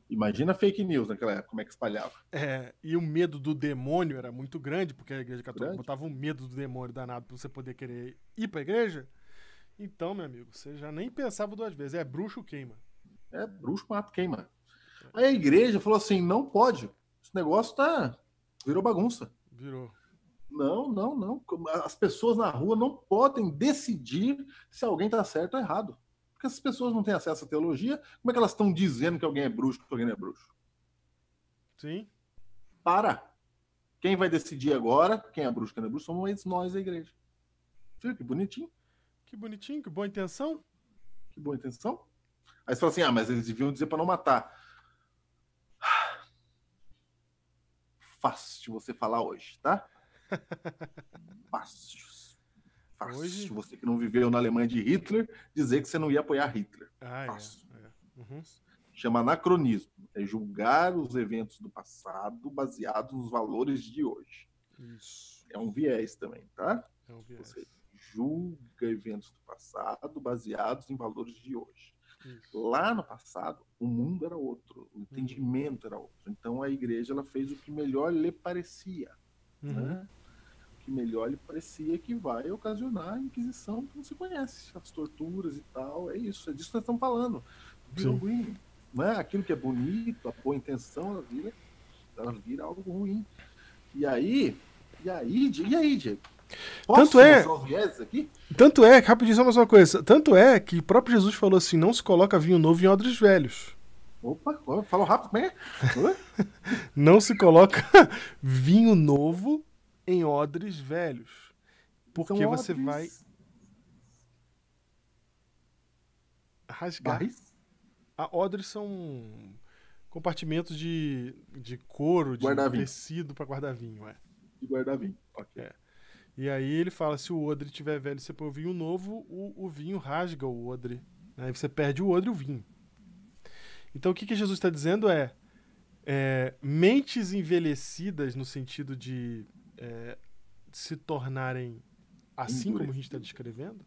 Imagina fake news naquela época, como é que espalhava. E o medo do demônio era muito grande, porque a igreja católica Grande. botava um medo do demônio danado pra você poder querer ir pra igreja. Então, meu amigo, você já nem pensava duas vezes. É bruxo queima. É, bruxo mata, queima. Aí a igreja falou assim, não pode. Esse negócio virou bagunça. Virou. Não, não, não. As pessoas na rua não podem decidir se alguém está certo ou errado. Porque essas pessoas não têm acesso à teologia, como é que elas estão dizendo que alguém é bruxo, que alguém não é bruxo? Sim. Para! Quem vai decidir agora, quem é bruxo, quem não é bruxo, somos nós, a igreja. Viu que bonitinho? Que bonitinho, que boa intenção. Que boa intenção. Aí você fala assim, mas eles deviam dizer para não matar. Fácil você falar hoje, tá? Fácil. Fácil. Hoje? Você que não viveu na Alemanha de Hitler, dizer que você não ia apoiar Hitler. Fácil. Uhum. Chama anacronismo. É julgar os eventos do passado baseados nos valores de hoje. Isso. É um viés também, tá? É um viés. Você julga eventos do passado baseados em valores de hoje. Isso. Lá no passado, o mundo era outro, o entendimento era outro. Então a igreja ela fez o que melhor lhe parecia. Né? O que melhor lhe parecia que vai ocasionar a inquisição que não se conhece, as torturas e tal. É isso, é disso que nós estamos falando. Virou ruim. Né? Aquilo que é bonito, a boa intenção, ela vira algo ruim. E aí, Diego? Posso mostrar os vieses aqui? Tanto é, rapidinho, só mais uma coisa. Tanto é que o próprio Jesus falou assim: não se coloca vinho novo em odres velhos. Opa, falou rápido, como é? Não se coloca vinho novo em odres velhos. Porque você vai rasgar. Odres são compartimentos de couro, de tecido para guardar vinho. De guardar vinho, ok. E aí ele fala, se o odre estiver velho e você pôr vinho novo, o vinho rasga o odre. Aí você perde o odre e o vinho. Então o que Jesus está dizendo mentes envelhecidas no sentido de se tornarem assim como a gente está descrevendo.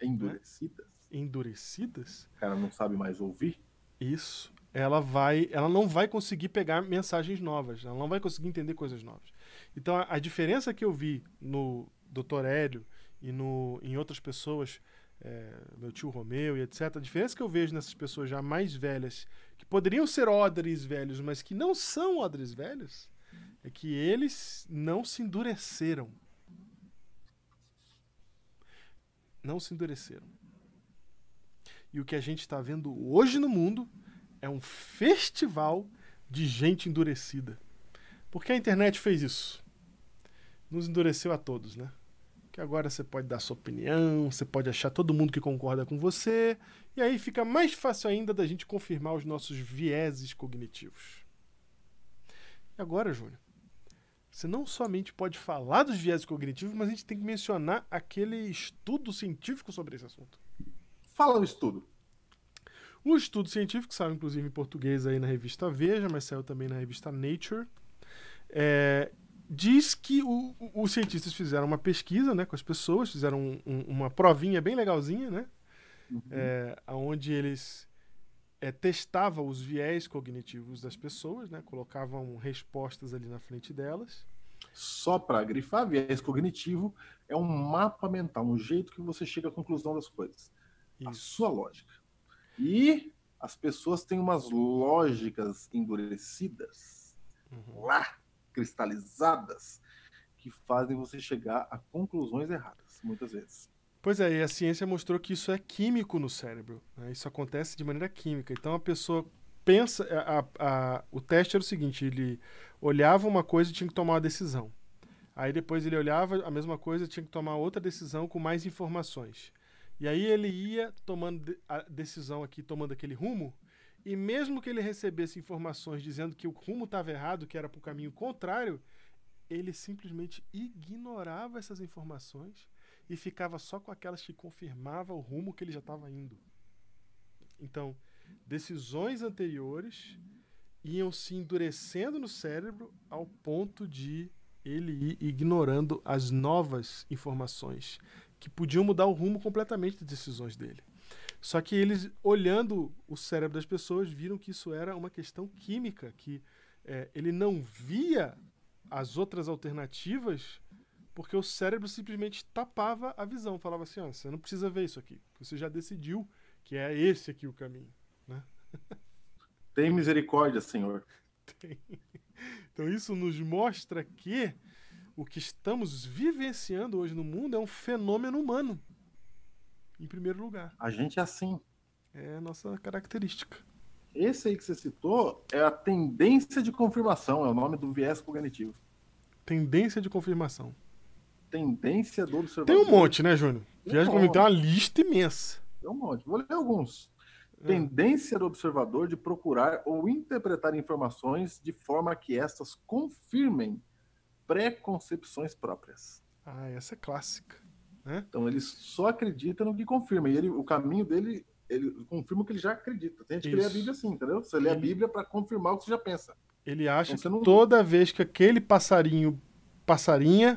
Endurecidas. Né? Endurecidas. O cara não sabe mais ouvir. Isso. Ela não vai conseguir pegar mensagens novas. Ela não vai conseguir entender coisas novas. Então, a diferença que eu vi no Dr. Hélio e em outras pessoas, meu tio Romeu e etc., a diferença que eu vejo nessas pessoas já mais velhas, que poderiam ser odres velhos, mas que não são odres velhos, é que eles não se endureceram. Não se endureceram. E o que a gente está vendo hoje no mundo é um festival de gente endurecida. Porque a internet fez isso. Nos endureceu a todos, né? Que agora você pode dar sua opinião, você pode achar todo mundo que concorda com você, e aí fica mais fácil ainda da gente confirmar os nossos vieses cognitivos. E agora, Júnior, você não somente pode falar dos vieses cognitivos, mas a gente tem que mencionar aquele estudo científico sobre esse assunto. Fala o estudo. O estudo científico saiu, inclusive, em português aí na revista Veja, mas saiu também na revista Nature. Diz que os cientistas fizeram uma pesquisa, né, com as pessoas, fizeram uma provinha bem legalzinha, né, onde eles testavam os viés cognitivos das pessoas, né, colocavam respostas ali na frente delas. Só para grifar, viés cognitivo é um mapa mental, um jeito que você chega à conclusão das coisas. Isso. A sua lógica. E as pessoas têm umas lógicas endurecidas, lá, cristalizadas, que fazem você chegar a conclusões erradas, muitas vezes. Pois é, e a ciência mostrou que isso é químico no cérebro. Né? Isso acontece de maneira química. Então a pessoa pensa... o teste era o seguinte, ele olhava uma coisa e tinha que tomar uma decisão. Aí depois ele olhava a mesma coisa e tinha que tomar outra decisão com mais informações. E aí ele ia tomando a decisão aqui, tomando aquele rumo, e mesmo que ele recebesse informações dizendo que o rumo estava errado, que era para o caminho contrário, ele simplesmente ignorava essas informações e ficava só com aquelas que confirmavam o rumo que ele já estava indo. Então, decisões anteriores iam se endurecendo no cérebro ao ponto de ele ir ignorando as novas informações que podiam mudar o rumo completamente das decisões dele. Só que eles, olhando o cérebro das pessoas, viram que isso era uma questão química, que ele não via as outras alternativas porque o cérebro simplesmente tapava a visão. Falava assim, você não precisa ver isso aqui. Você já decidiu que é esse aqui o caminho. Né? Tem misericórdia, Senhor. Tem. Então isso nos mostra que o que estamos vivenciando hoje no mundo é um fenômeno humano, em primeiro lugar. A gente é assim. É a nossa característica. Esse aí que você citou é a tendência de confirmação, é o nome do viés cognitivo. Tendência de confirmação. Tendência do observador. Tem um monte, né, Júnior? Viés cognitivo tem uma lista imensa. Tem um monte. Vou ler alguns. Tendência do observador de procurar ou interpretar informações de forma que estas confirmem preconcepções próprias. Essa é clássica. Né? Então ele só acredita no que confirma. E o caminho dele, ele confirma o que ele já acredita. Tem gente que lê a Bíblia assim, entendeu? Você lê a Bíblia para confirmar o que você já pensa. Ele acha que toda vez que aquele passarinha,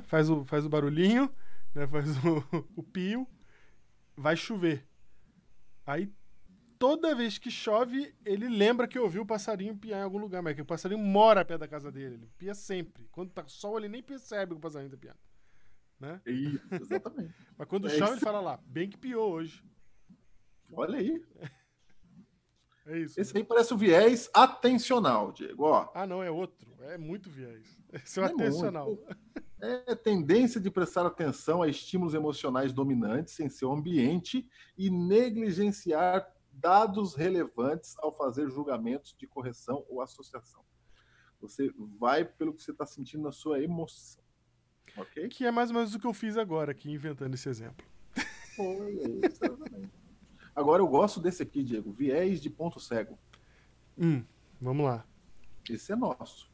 faz o barulhinho, né, faz o pio, vai chover. Aí, toda vez que chove, ele lembra que ouviu o passarinho piar em algum lugar, mas que o passarinho mora perto da casa dele, ele pia sempre. Quando tá sol, ele nem percebe que o passarinho tá piando. Né? Isso, exatamente. Mas quando chove, ele fala lá, bem que piou hoje. Olha aí. É isso. Esse aí parece o viés atencional, Diego. Ó, não, é outro. É muito viés. Esse é o atencional. É tendência de prestar atenção a estímulos emocionais dominantes em seu ambiente e negligenciar dados relevantes ao fazer julgamentos de correção ou associação. Você vai pelo que você está sentindo na sua emoção. Ok? Que é mais ou menos o que eu fiz agora aqui, inventando esse exemplo. Foi, exatamente. Agora eu gosto desse aqui, Diego. Viés de ponto cego. Vamos lá. Esse é nosso.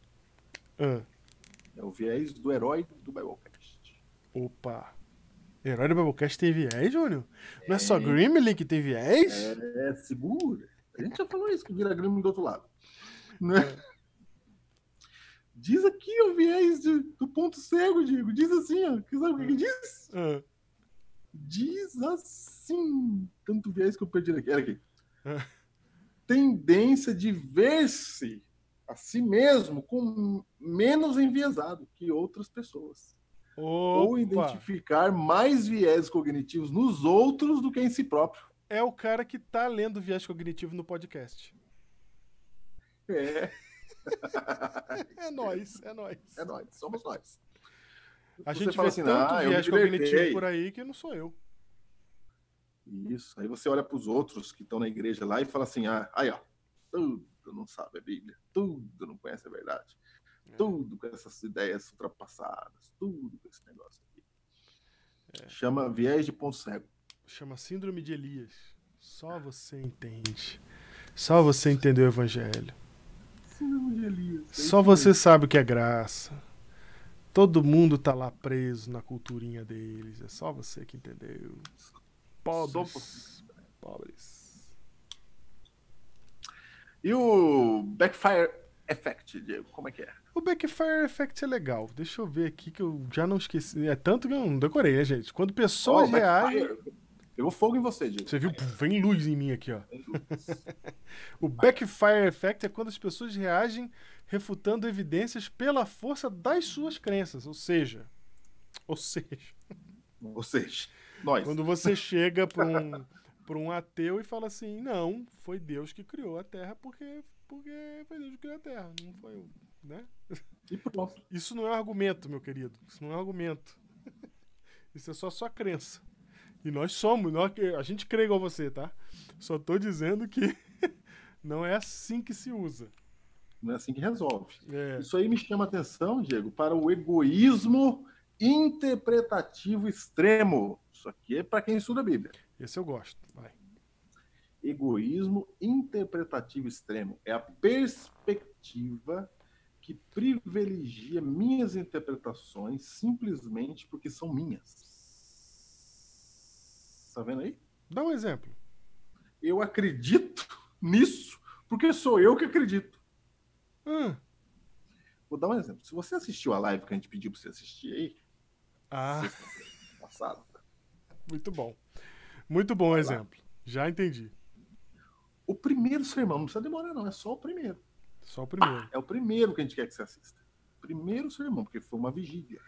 É o viés do herói do Biblecast. Opa! Herói do Biblecast tem viés, Júnior? Não é só Grimly que tem viés? Segura. A gente já falou isso, que vira Grimly do outro lado. Né? Diz aqui o viés do ponto cego, Diego. Diz assim, ó. Sabe o que diz? Diz assim. Tanto viés que eu perdi aqui. Era aqui. Tendência de ver-se a si mesmo com menos enviesado que outras pessoas. Opa. Ou identificar mais viés cognitivos nos outros do que em si próprio. É o cara que tá lendo viés cognitivo no podcast. É nóis. É nóis, somos nós. A gente vê assim, tanto viés cognitivo por aí que não sou eu. Isso, aí você olha para os outros que estão na igreja lá e fala assim, aí ó, tudo não sabe a Bíblia, tudo não conhece a verdade, tudo com essas ideias ultrapassadas, tudo com esse negócio aqui. Chama viés de ponto cego. Chama síndrome de Elias. Só você entende. Só você entendeu o evangelho. Síndrome de Elias. Só você sabe o que é graça. Todo mundo tá lá preso na culturinha deles. É só você que entendeu. Pobres. E o Backfire Effect, Diego, como é que é? O Backfire Effect é legal. Deixa eu ver aqui que eu já não esqueci. É tanto que eu não decorei, né, gente? Quando pessoas reagem... Pegou fogo em você, Diego. Você viu? Vem luz em mim aqui, ó. O Backfire Effect é quando as pessoas reagem refutando evidências pela força das suas crenças. Ou seja, nós. Quando você chega para um ateu e fala assim, não, foi Deus que criou a Terra porque foi Deus que criou a Terra, não foi eu, né? E pronto. Isso não é um argumento, meu querido. Isso não é um argumento. Isso é só sua crença. E a gente crê igual você, tá? Só tô dizendo que não é assim que se usa. Não é assim que resolve. Isso aí me chama a atenção, Diego, para o egoísmo interpretativo extremo. Isso aqui é para quem estuda a Bíblia. Esse eu gosto. Vai. Egoísmo interpretativo extremo. É a perspectiva que privilegia minhas interpretações simplesmente porque são minhas. Tá vendo aí? Dá um exemplo. Eu acredito nisso, porque sou eu que acredito. Hum. Vou dar um exemplo. Se você assistiu a live que a gente pediu para você assistir aí, Ah, sexta-feira passada, muito bom. Muito bom o vai lá. exemplo. Já entendi. O primeiro sermão, não precisa demorar não, é só o primeiro. Só o primeiro. É o primeiro que a gente quer que você assista. Primeiro sermão, porque foi uma vigília.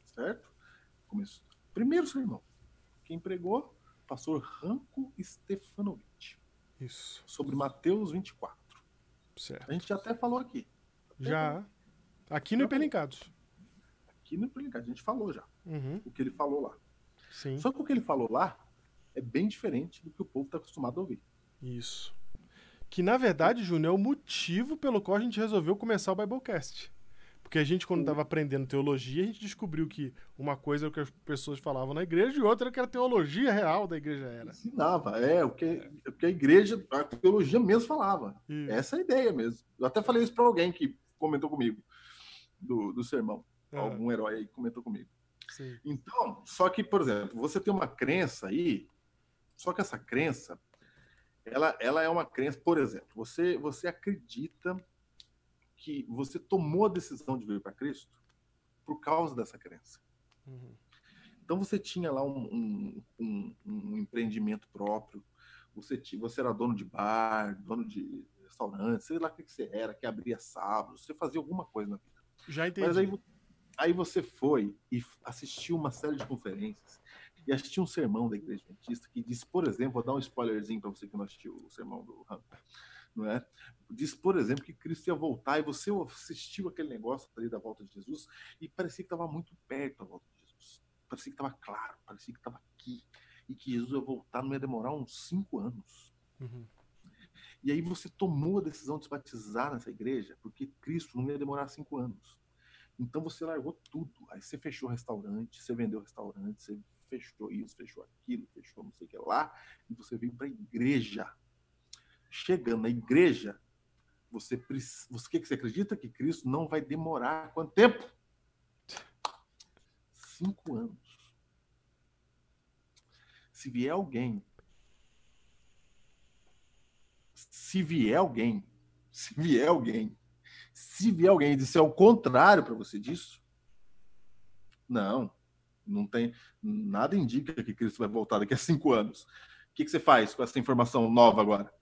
Certo? Começou. Primeiro sermão. Quem pregou? Pastor Ranko Stefanovic. Isso. Sobre Mateus 24. Certo. A gente até falou aqui. Já. Aqui no Hiperlinkados. Aqui no Hiperlinkado, a gente falou já. Uhum. O que ele falou lá. Sim. Só que o que ele falou lá é bem diferente do que o povo está acostumado a ouvir. Isso. Que, na verdade, Júnior, é o motivo pelo qual a gente resolveu começar o Biblecast. Porque a gente, quando estava aprendendo teologia, a gente descobriu que uma coisa é o que as pessoas falavam na igreja e outra é que a teologia real da igreja era. Ensinava, o que a igreja, a teologia mesmo falava. Isso. Essa é a ideia mesmo. Eu até falei isso para alguém que comentou comigo do sermão. Algum herói aí comentou comigo. Sim. Então, só que, por exemplo, você tem uma crença aí, só que essa crença, ela é uma crença, por exemplo, você acredita que você tomou a decisão de vir para Cristo por causa dessa crença. Uhum. Então você tinha lá um empreendimento próprio, você era dono de bar, dono de restaurante, sei lá o que você era, que abria sábado, você fazia alguma coisa na vida. Já entendi. Mas aí você foi e assistiu uma série de conferências e assistiu um sermão da Igreja Adventista que diz, por exemplo, vou dar um spoilerzinho para você que não assistiu o sermão do Ranko, não é? Diz, por exemplo, que Cristo ia voltar e você assistiu aquele negócio ali da volta de Jesus e parecia que estava muito perto da volta de Jesus. Parecia que estava claro, parecia que estava aqui e que Jesus ia voltar, não ia demorar uns 5 anos. Uhum. E aí você tomou a decisão de se batizar nessa igreja porque Cristo não ia demorar 5 anos. Então você largou tudo. Aí você fechou restaurante, você vendeu restaurante, você fechou isso, fechou aquilo, fechou não sei o que lá, e você veio para a igreja. Chegando na igreja, você o que você acredita? Que Cristo não vai demorar quanto tempo? 5 anos. Se vier alguém e disser o contrário para você disso, não tem, nada indica que Cristo vai voltar daqui a 5 anos. O que você faz com essa informação nova agora?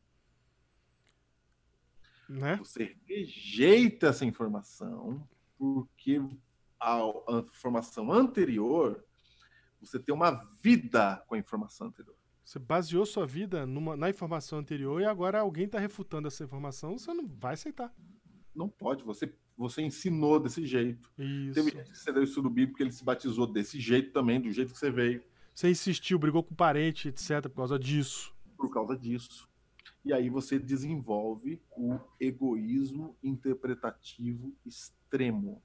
Né? Você rejeita essa informação porque a informação anterior, você tem uma vida com a informação anterior. Você baseou sua vida na informação anterior e agora alguém está refutando essa informação, você não vai aceitar. Não pode, você ensinou desse jeito. Isso. Teve gente que você deu estudo bíblico, ele se batizou desse jeito também, do jeito que você veio. Você insistiu, brigou com o parente, etc, por causa disso. Por causa disso. E aí você desenvolve o egoísmo interpretativo extremo.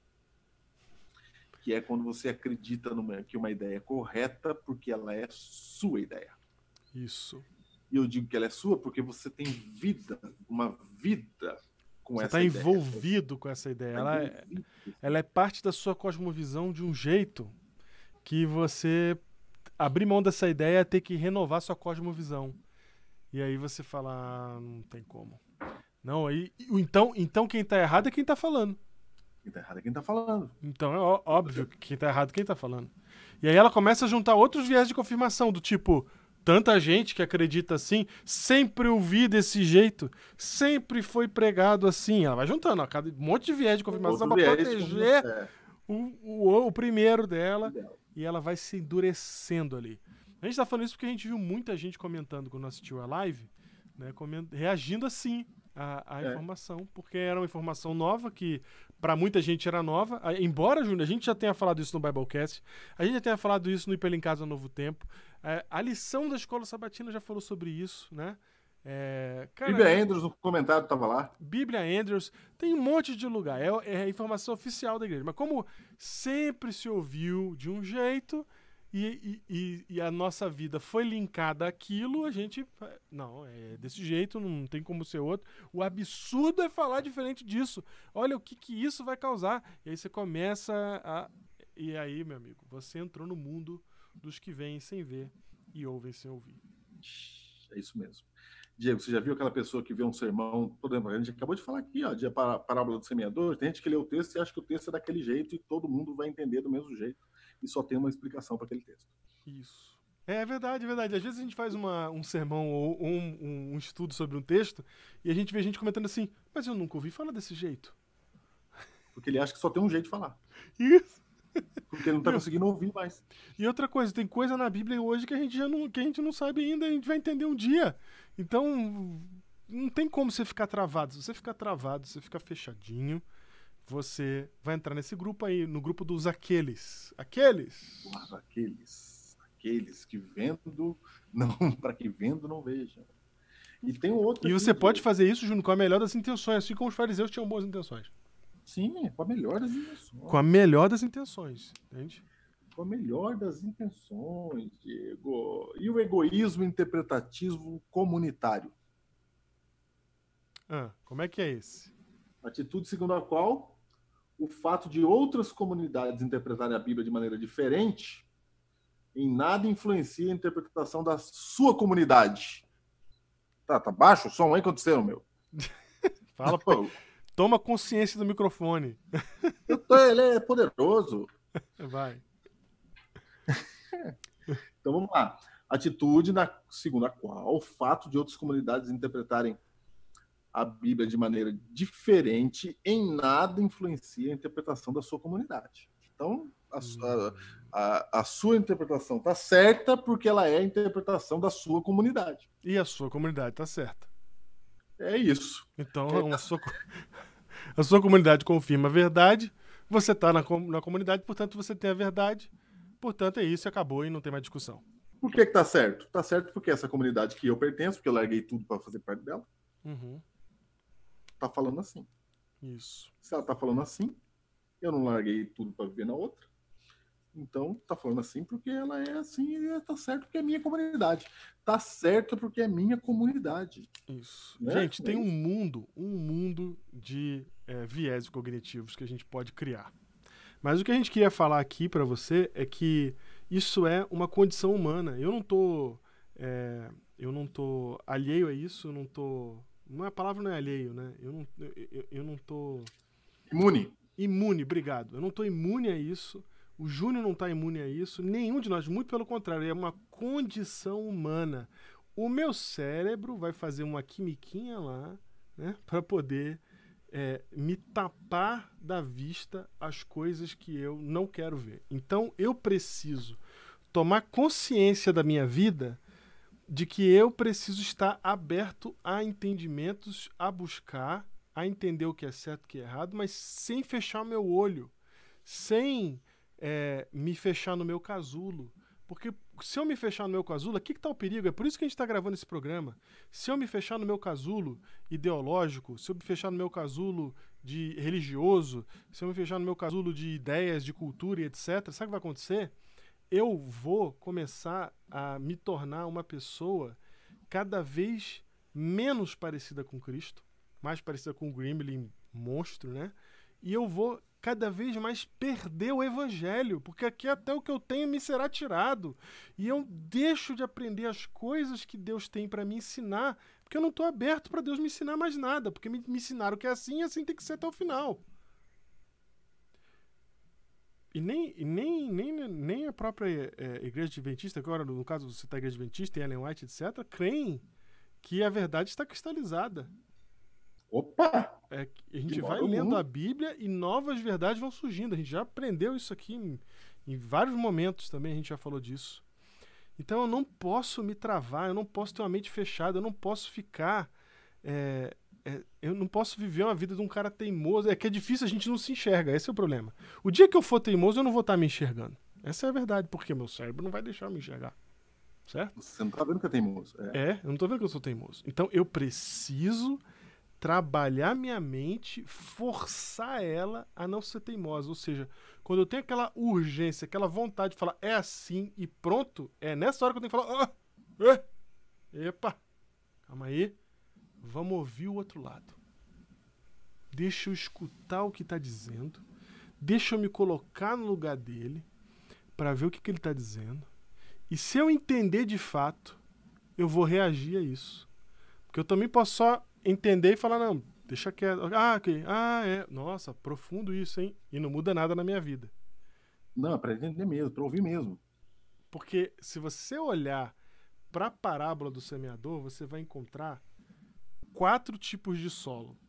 Que é quando você acredita que uma ideia é correta porque ela é sua ideia. Isso. E eu digo que ela é sua porque você tem uma vida com você essa ideia. Você está envolvido com essa ideia. Ela é parte da sua cosmovisão de um jeito que você abrir mão dessa ideia é ter que renovar sua cosmovisão. E aí você fala, não tem como. Não, aí, então quem tá errado é quem tá falando. Quem tá errado é quem tá falando. Então é óbvio que quem tá errado é quem tá falando. E aí ela começa a juntar outros viés de confirmação, do tipo, tanta gente que acredita assim, sempre ouvi desse jeito, sempre foi pregado assim. Ela vai juntando, cada um monte de viés de confirmação para proteger o primeiro dela. E ela vai se endurecendo ali. A gente tá falando isso porque a gente viu muita gente comentando quando assistiu a live, né, reagindo assim à informação, porque era uma informação nova que para muita gente era nova. Embora, Júnior, a gente já tenha falado isso no Biblecast, a gente já tenha falado isso no Hiperlinkados ao Novo Tempo, a lição da Escola Sabatina já falou sobre isso, né? Bíblia Andrews no comentário estava lá. Bíblia Andrews, tem um monte de lugar, é a informação oficial da igreja, mas como sempre se ouviu de um jeito e a nossa vida foi linkada àquilo, a gente, não, é desse jeito, não tem como ser outro. O absurdo é falar diferente disso. Olha o que isso vai causar. E aí você começa e aí, meu amigo, você entrou no mundo dos que veem sem ver e ouvem sem ouvir. É isso mesmo. Diego, você já viu aquela pessoa que vê um sermão, por exemplo, a gente acabou de falar aqui, ó, de a parábola do semeador, tem gente que lê o texto e acha que o texto é daquele jeito e todo mundo vai entender do mesmo jeito e só tem uma explicação para aquele texto. Isso. É verdade, é verdade. Às vezes a gente faz um sermão ou um estudo sobre um texto e a gente vê gente comentando assim, mas eu nunca ouvi falar desse jeito. Porque ele acha que só tem um jeito de falar. Isso. Porque ele não está conseguindo ouvir mais. E outra coisa, tem coisa na Bíblia hoje que a gente não sabe ainda, a gente vai entender um dia. Então, não tem como você ficar travado. Se você ficar travado, você ficar fechadinho, você vai entrar nesse grupo aí, no grupo dos aqueles. Aqueles! Aqueles que vendo, não, para que vendo não vejam. E tem outro. E você pode fazer isso, Júnior, com a melhor das intenções, assim como os fariseus tinham boas intenções. Sim, com a melhor das intenções. Com a melhor das intenções, entende? Com a melhor das intenções, Diego. E o egoísmo interpretativo comunitário? Como é que é esse? Atitude segundo a qual o fato de outras comunidades interpretarem a Bíblia de maneira diferente em nada influencia a interpretação da sua comunidade. Tá baixo o som aí? Aconteceu, meu? Fala, pô. Toma consciência do microfone. Ele é poderoso. Vai. Então vamos lá. Atitude segundo a qual o fato de outras comunidades interpretarem a Bíblia de maneira diferente em nada influencia a interpretação da sua comunidade. Então, a sua interpretação está certa porque ela é a interpretação da sua comunidade. E a sua comunidade está certa. É isso. Então, a sua comunidade confirma a verdade, você está na comunidade, portanto, você tem a verdade. Portanto, é isso, acabou e não tem mais discussão. Por que está certo? Está certo porque essa comunidade que eu pertenço, porque eu larguei tudo para fazer parte dela, está falando assim. Isso. Se ela está falando assim, eu não larguei tudo para viver na outra. Então, tá falando assim porque ela é assim e tá certo porque é minha comunidade. Tá certo porque é minha comunidade. Isso. Né? Gente, tem um mundo de viés cognitivos que a gente pode criar. Mas o que a gente queria falar aqui para você é que isso é uma condição humana. Eu não tô alheio a isso, eu não tô... A palavra não é alheio, né? Eu não tô... Imune, obrigado. Eu não tô imune a isso. O Júnior não está imune a isso, nenhum de nós, muito pelo contrário, é uma condição humana. O meu cérebro vai fazer uma quimiquinha lá, né, para poder me tapar da vista as coisas que eu não quero ver. Então, eu preciso tomar consciência da minha vida de que eu preciso estar aberto a entendimentos, a buscar, a entender o que é certo e o que é errado, mas sem fechar o meu olho, sem... me fechar no meu casulo. Porque se eu me fechar no meu casulo, aqui que está o perigo, é por isso que a gente está gravando esse programa. Se eu me fechar no meu casulo ideológico, se eu me fechar no meu casulo de religioso, se eu me fechar no meu casulo de ideias, de cultura e etc., sabe o que vai acontecer? Eu vou começar a me tornar uma pessoa cada vez menos parecida com Cristo, mais parecida com o Gremlin monstro, né? E eu vou cada vez mais perder o evangelho, porque aqui até o que eu tenho me será tirado. E eu deixo de aprender as coisas que Deus tem para me ensinar, porque eu não estou aberto para Deus me ensinar mais nada, porque me ensinaram que é assim e assim tem que ser até o final. E nem a própria Igreja Adventista, agora no caso você está Igreja Adventista, tem Ellen White, etc., creem que a verdade está cristalizada. Opa! A gente vai lendo a Bíblia e novas verdades vão surgindo. A gente já aprendeu isso aqui em vários momentos também, a gente já falou disso. Então eu não posso me travar, eu não posso ter uma mente fechada, eu não posso ficar... eu não posso viver uma vida de um cara teimoso. É que é difícil, a gente não se enxerga, esse é o problema. O dia que eu for teimoso, eu não vou estar me enxergando. Essa é a verdade, porque meu cérebro não vai deixar eu me enxergar. Certo? Você não tá vendo que é teimoso. Eu não tô vendo que eu sou teimoso. Então eu preciso... trabalhar minha mente, forçar ela a não ser teimosa. Ou seja, quando eu tenho aquela urgência, aquela vontade de falar é assim e pronto, é nessa hora que eu tenho que falar epa, calma aí, vamos ouvir o outro lado. Deixa eu escutar o que está dizendo, deixa eu me colocar no lugar dele para ver o que ele está dizendo. E se eu entender de fato, eu vou reagir a isso. Porque eu também posso só entender e falar, não, deixa quieto. Ah, ok. Ah, é. Nossa, profundo isso, hein? E não muda nada na minha vida. Não, é para entender mesmo, para ouvir mesmo. Porque se você olhar para a parábola do semeador, você vai encontrar 4 tipos de solo,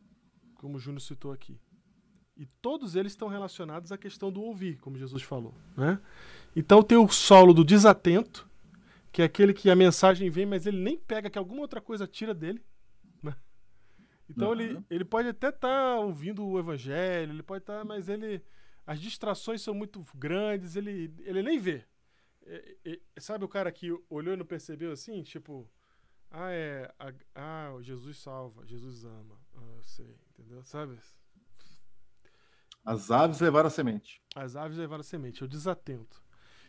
como o Júnior citou aqui. E todos eles estão relacionados à questão do ouvir, como Jesus falou, né? Então tem o solo do desatento, que é aquele que a mensagem vem, mas ele nem pega, que alguma outra coisa tira dele, né? Então ele pode até estar ouvindo o evangelho, ele pode estar, mas as distrações são muito grandes, ele nem vê. Sabe o cara que olhou e não percebeu assim? Tipo, Jesus salva, Jesus ama. Eu sei, entendeu? Sabe? As aves levaram a semente. As aves levaram a semente, é o desatento.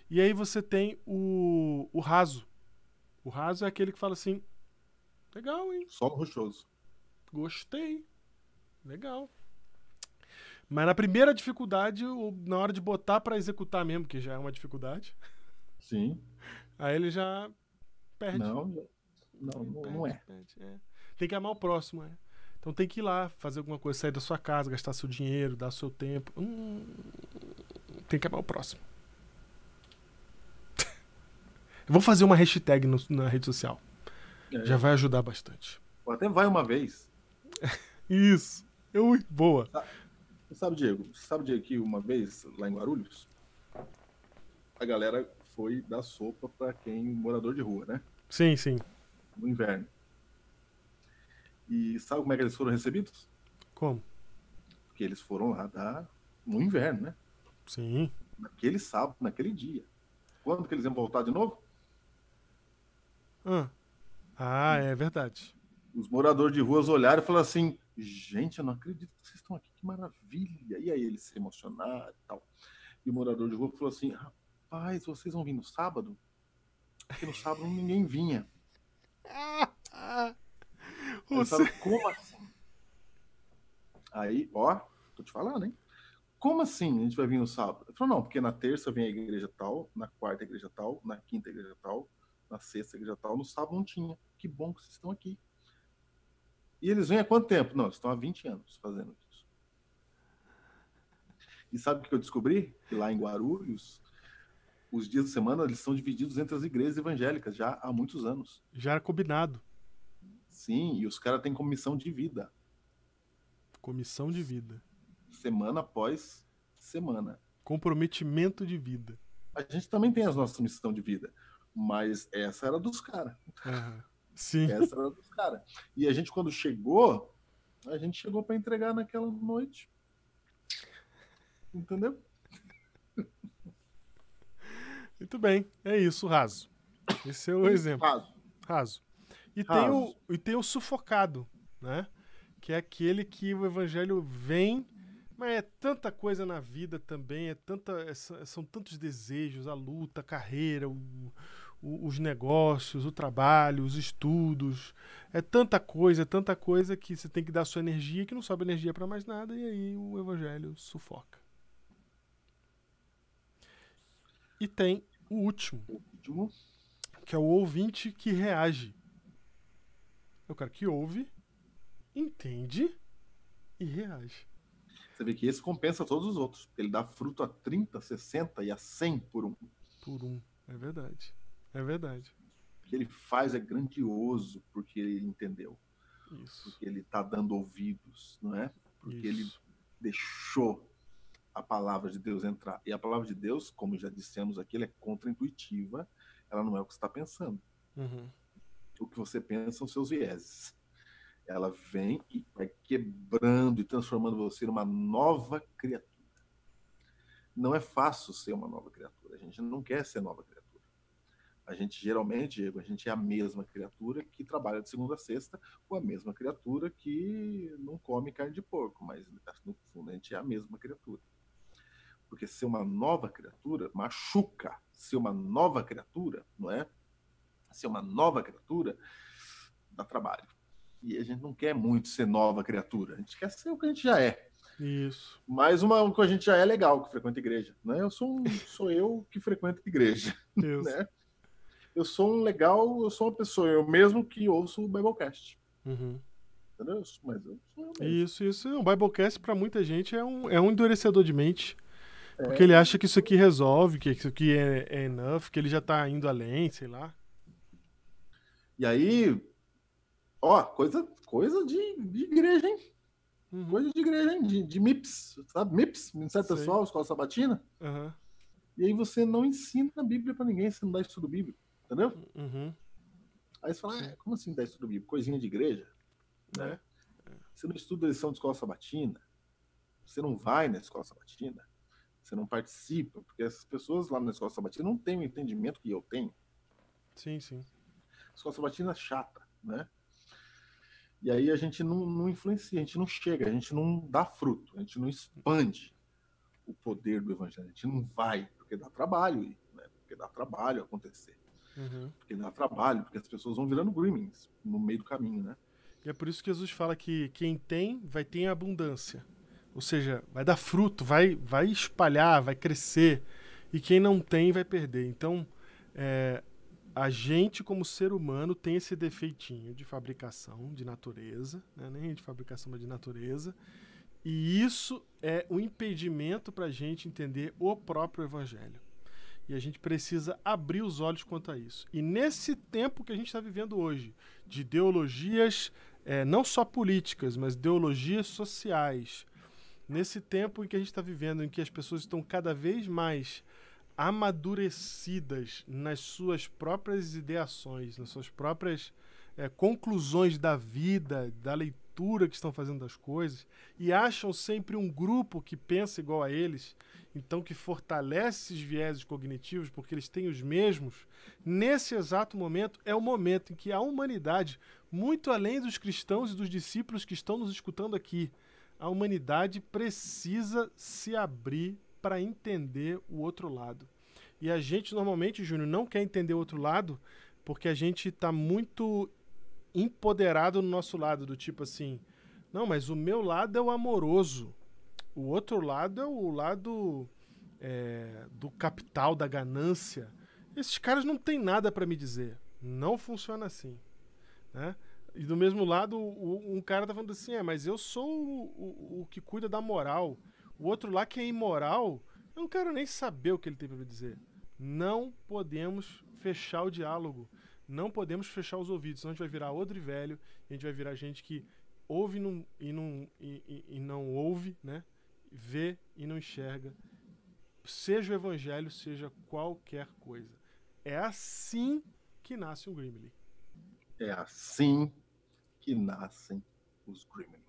E aí você tem o raso. O raso é aquele que fala assim, legal, hein? Solo rochoso. Gostei. Legal. Mas na primeira dificuldade, na hora de botar pra executar mesmo, que já é uma dificuldade, Sim. aí ele já perde. Não é. Perde, é. Tem que amar o próximo, é. Então tem que ir lá, fazer alguma coisa, sair da sua casa, gastar seu dinheiro, dar seu tempo. Tem que amar o próximo. Eu vou fazer uma hashtag na rede social. Já vai ajudar bastante. Ou até vai uma vez. Isso. Boa. Sabe, Diego, que uma vez, lá em Guarulhos, a galera foi dar sopa para quem morador de rua, né? Sim, sim. No inverno. E sabe como é que eles foram recebidos? Como? Porque eles foram lá dar no inverno, né? Sim. Naquele sábado, naquele dia. Quando que eles iam voltar de novo? É verdade. Os moradores de ruas olharam e falaram assim, gente, eu não acredito que vocês estão aqui, que maravilha. E aí eles se emocionaram e tal. E o morador de rua falou assim, rapaz, vocês vão vir no sábado? Porque no sábado ninguém vinha. Eles falaram, como assim? Aí, tô te falando, hein? Como assim a gente vai vir no sábado? Ele falou, não, porque na terça vem a igreja tal, na quarta a igreja tal, na quinta a igreja tal, na sexta a igreja tal, no sábado não tinha. Que bom que vocês estão aqui. E eles vêm há quanto tempo? Não, eles estão há 20 anos fazendo isso. E sabe o que eu descobri? Que lá em Guarulhos, os dias de semana eles são divididos entre as igrejas evangélicas já há muitos anos. Já era combinado. Sim, e os caras têm comissão de vida. Comissão de vida. Semana após semana. Comprometimento de vida. A gente também tem as nossas missões de vida, mas essa era dos caras. Sim. Essa era dos caras. E a gente, quando chegou, para entregar naquela noite. Entendeu? Muito bem. É isso, raso. Esse é o exemplo. Raso. E tem o sufocado, né? Que é aquele que o evangelho vem, mas é tanta coisa na vida também, são tantos desejos, a luta, a carreira, os negócios, o trabalho, os estudos. É tanta coisa que você tem que dar sua energia, que não sobra energia para mais nada, e aí o evangelho sufoca. E tem o último, que é o ouvinte que reage. É o cara que ouve, entende e reage. Você vê que esse compensa todos os outros. Ele dá fruto a 30, 60 e a 100 por um. É verdade. É verdade. O que ele faz é grandioso porque ele entendeu. Isso. Porque ele está dando ouvidos, não é? Porque ele deixou a palavra de Deus entrar. E a palavra de Deus, como já dissemos aqui, ela é contraintuitiva. Ela não é o que você está pensando. O que você pensa são seus vieses. Ela vem e vai quebrando e transformando você numa nova criatura. Não é fácil ser uma nova criatura. A gente não quer ser nova criatura. A gente geralmente, Diego, a gente é a mesma criatura que trabalha de segunda a sexta, ou a mesma criatura que não come carne de porco, mas no fundo a gente é a mesma criatura. Porque ser uma nova criatura machuca. Ser uma nova criatura, não é? Ser uma nova criatura dá trabalho. E a gente não quer muito ser nova criatura. A gente quer ser o que a gente já é. Isso. Mas o que a gente já é legal, que frequenta igreja. Né? Sou eu que frequento igreja. Isso. Né? Eu sou uma pessoa, eu mesmo que ouço o Biblecast. Uhum. Entendeu? Mas eu sou eu mesmo. Isso. O Biblecast, pra muita gente, é um endurecedor de mente. Porque ele acha que isso aqui resolve, que isso aqui é enough, que ele já tá indo além, sei lá. E aí, ó, coisa de igreja, hein? Uhum. Coisa de igreja, hein? De MIPS, sabe? MIPS, Ministério Sei. Pessoal, Escola Sabatina. Aham. E aí você não ensina a Bíblia pra ninguém, você não dá estudo bíblico, entendeu? Uhum. Aí você fala, Sim. como assim dá estudo bíblico? Coisinha de igreja, né? Você não estuda a lição de escola sabatina, você não vai na escola sabatina, você não participa, porque essas pessoas lá na escola sabatina não têm o entendimento que eu tenho. Sim, sim. A escola sabatina é chata, né? E aí a gente não influencia, a gente não chega, a gente não dá fruto, a gente não expande o poder do evangelho, a gente não vai, porque dá trabalho, né? Porque dá trabalho acontecer. Uhum. Porque dá trabalho, porque as pessoas vão virando gremlins no meio do caminho, né? E é por isso que Jesus fala que quem tem, vai ter em abundância. Ou seja, vai dar fruto, vai espalhar, vai crescer. E quem não tem, vai perder. Então, a gente, como ser humano, tem esse defeitinho de fabricação, de natureza, né? Nem de fabricação, mas de natureza. E isso é um impedimento para a gente entender o próprio evangelho. E a gente precisa abrir os olhos quanto a isso. E nesse tempo que a gente está vivendo hoje, de ideologias, não só políticas, mas ideologias sociais, nesse tempo em que a gente está vivendo, em que as pessoas estão cada vez mais amadurecidas nas suas próprias ideações, nas suas próprias conclusões da vida, da leitura que estão fazendo das coisas, e acham sempre um grupo que pensa igual a eles, então que fortalece esses vieses cognitivos, porque eles têm os mesmos. Nesse exato momento, é o momento em que a humanidade, muito além dos cristãos e dos discípulos que estão nos escutando aqui, a humanidade precisa se abrir para entender o outro lado. E a gente normalmente, Júnior, não quer entender o outro lado porque a gente está muito empoderado no nosso lado, do tipo assim, não, mas o meu lado é o amoroso, o outro lado é o lado do capital, da ganância. Esses caras não têm nada para me dizer. Não funciona assim, né? E do mesmo lado, um cara tá falando assim, mas eu sou o que cuida da moral. O outro lá que é imoral, eu não quero nem saber o que ele tem para me dizer. Não podemos fechar o diálogo. Não podemos fechar os ouvidos, senão a gente vai virar odre velho, e a gente vai virar gente que ouve e não ouve, né? Vê e não enxerga. Seja o evangelho, seja qualquer coisa. É assim que nasce um Gimli. É assim que nascem os gremlins.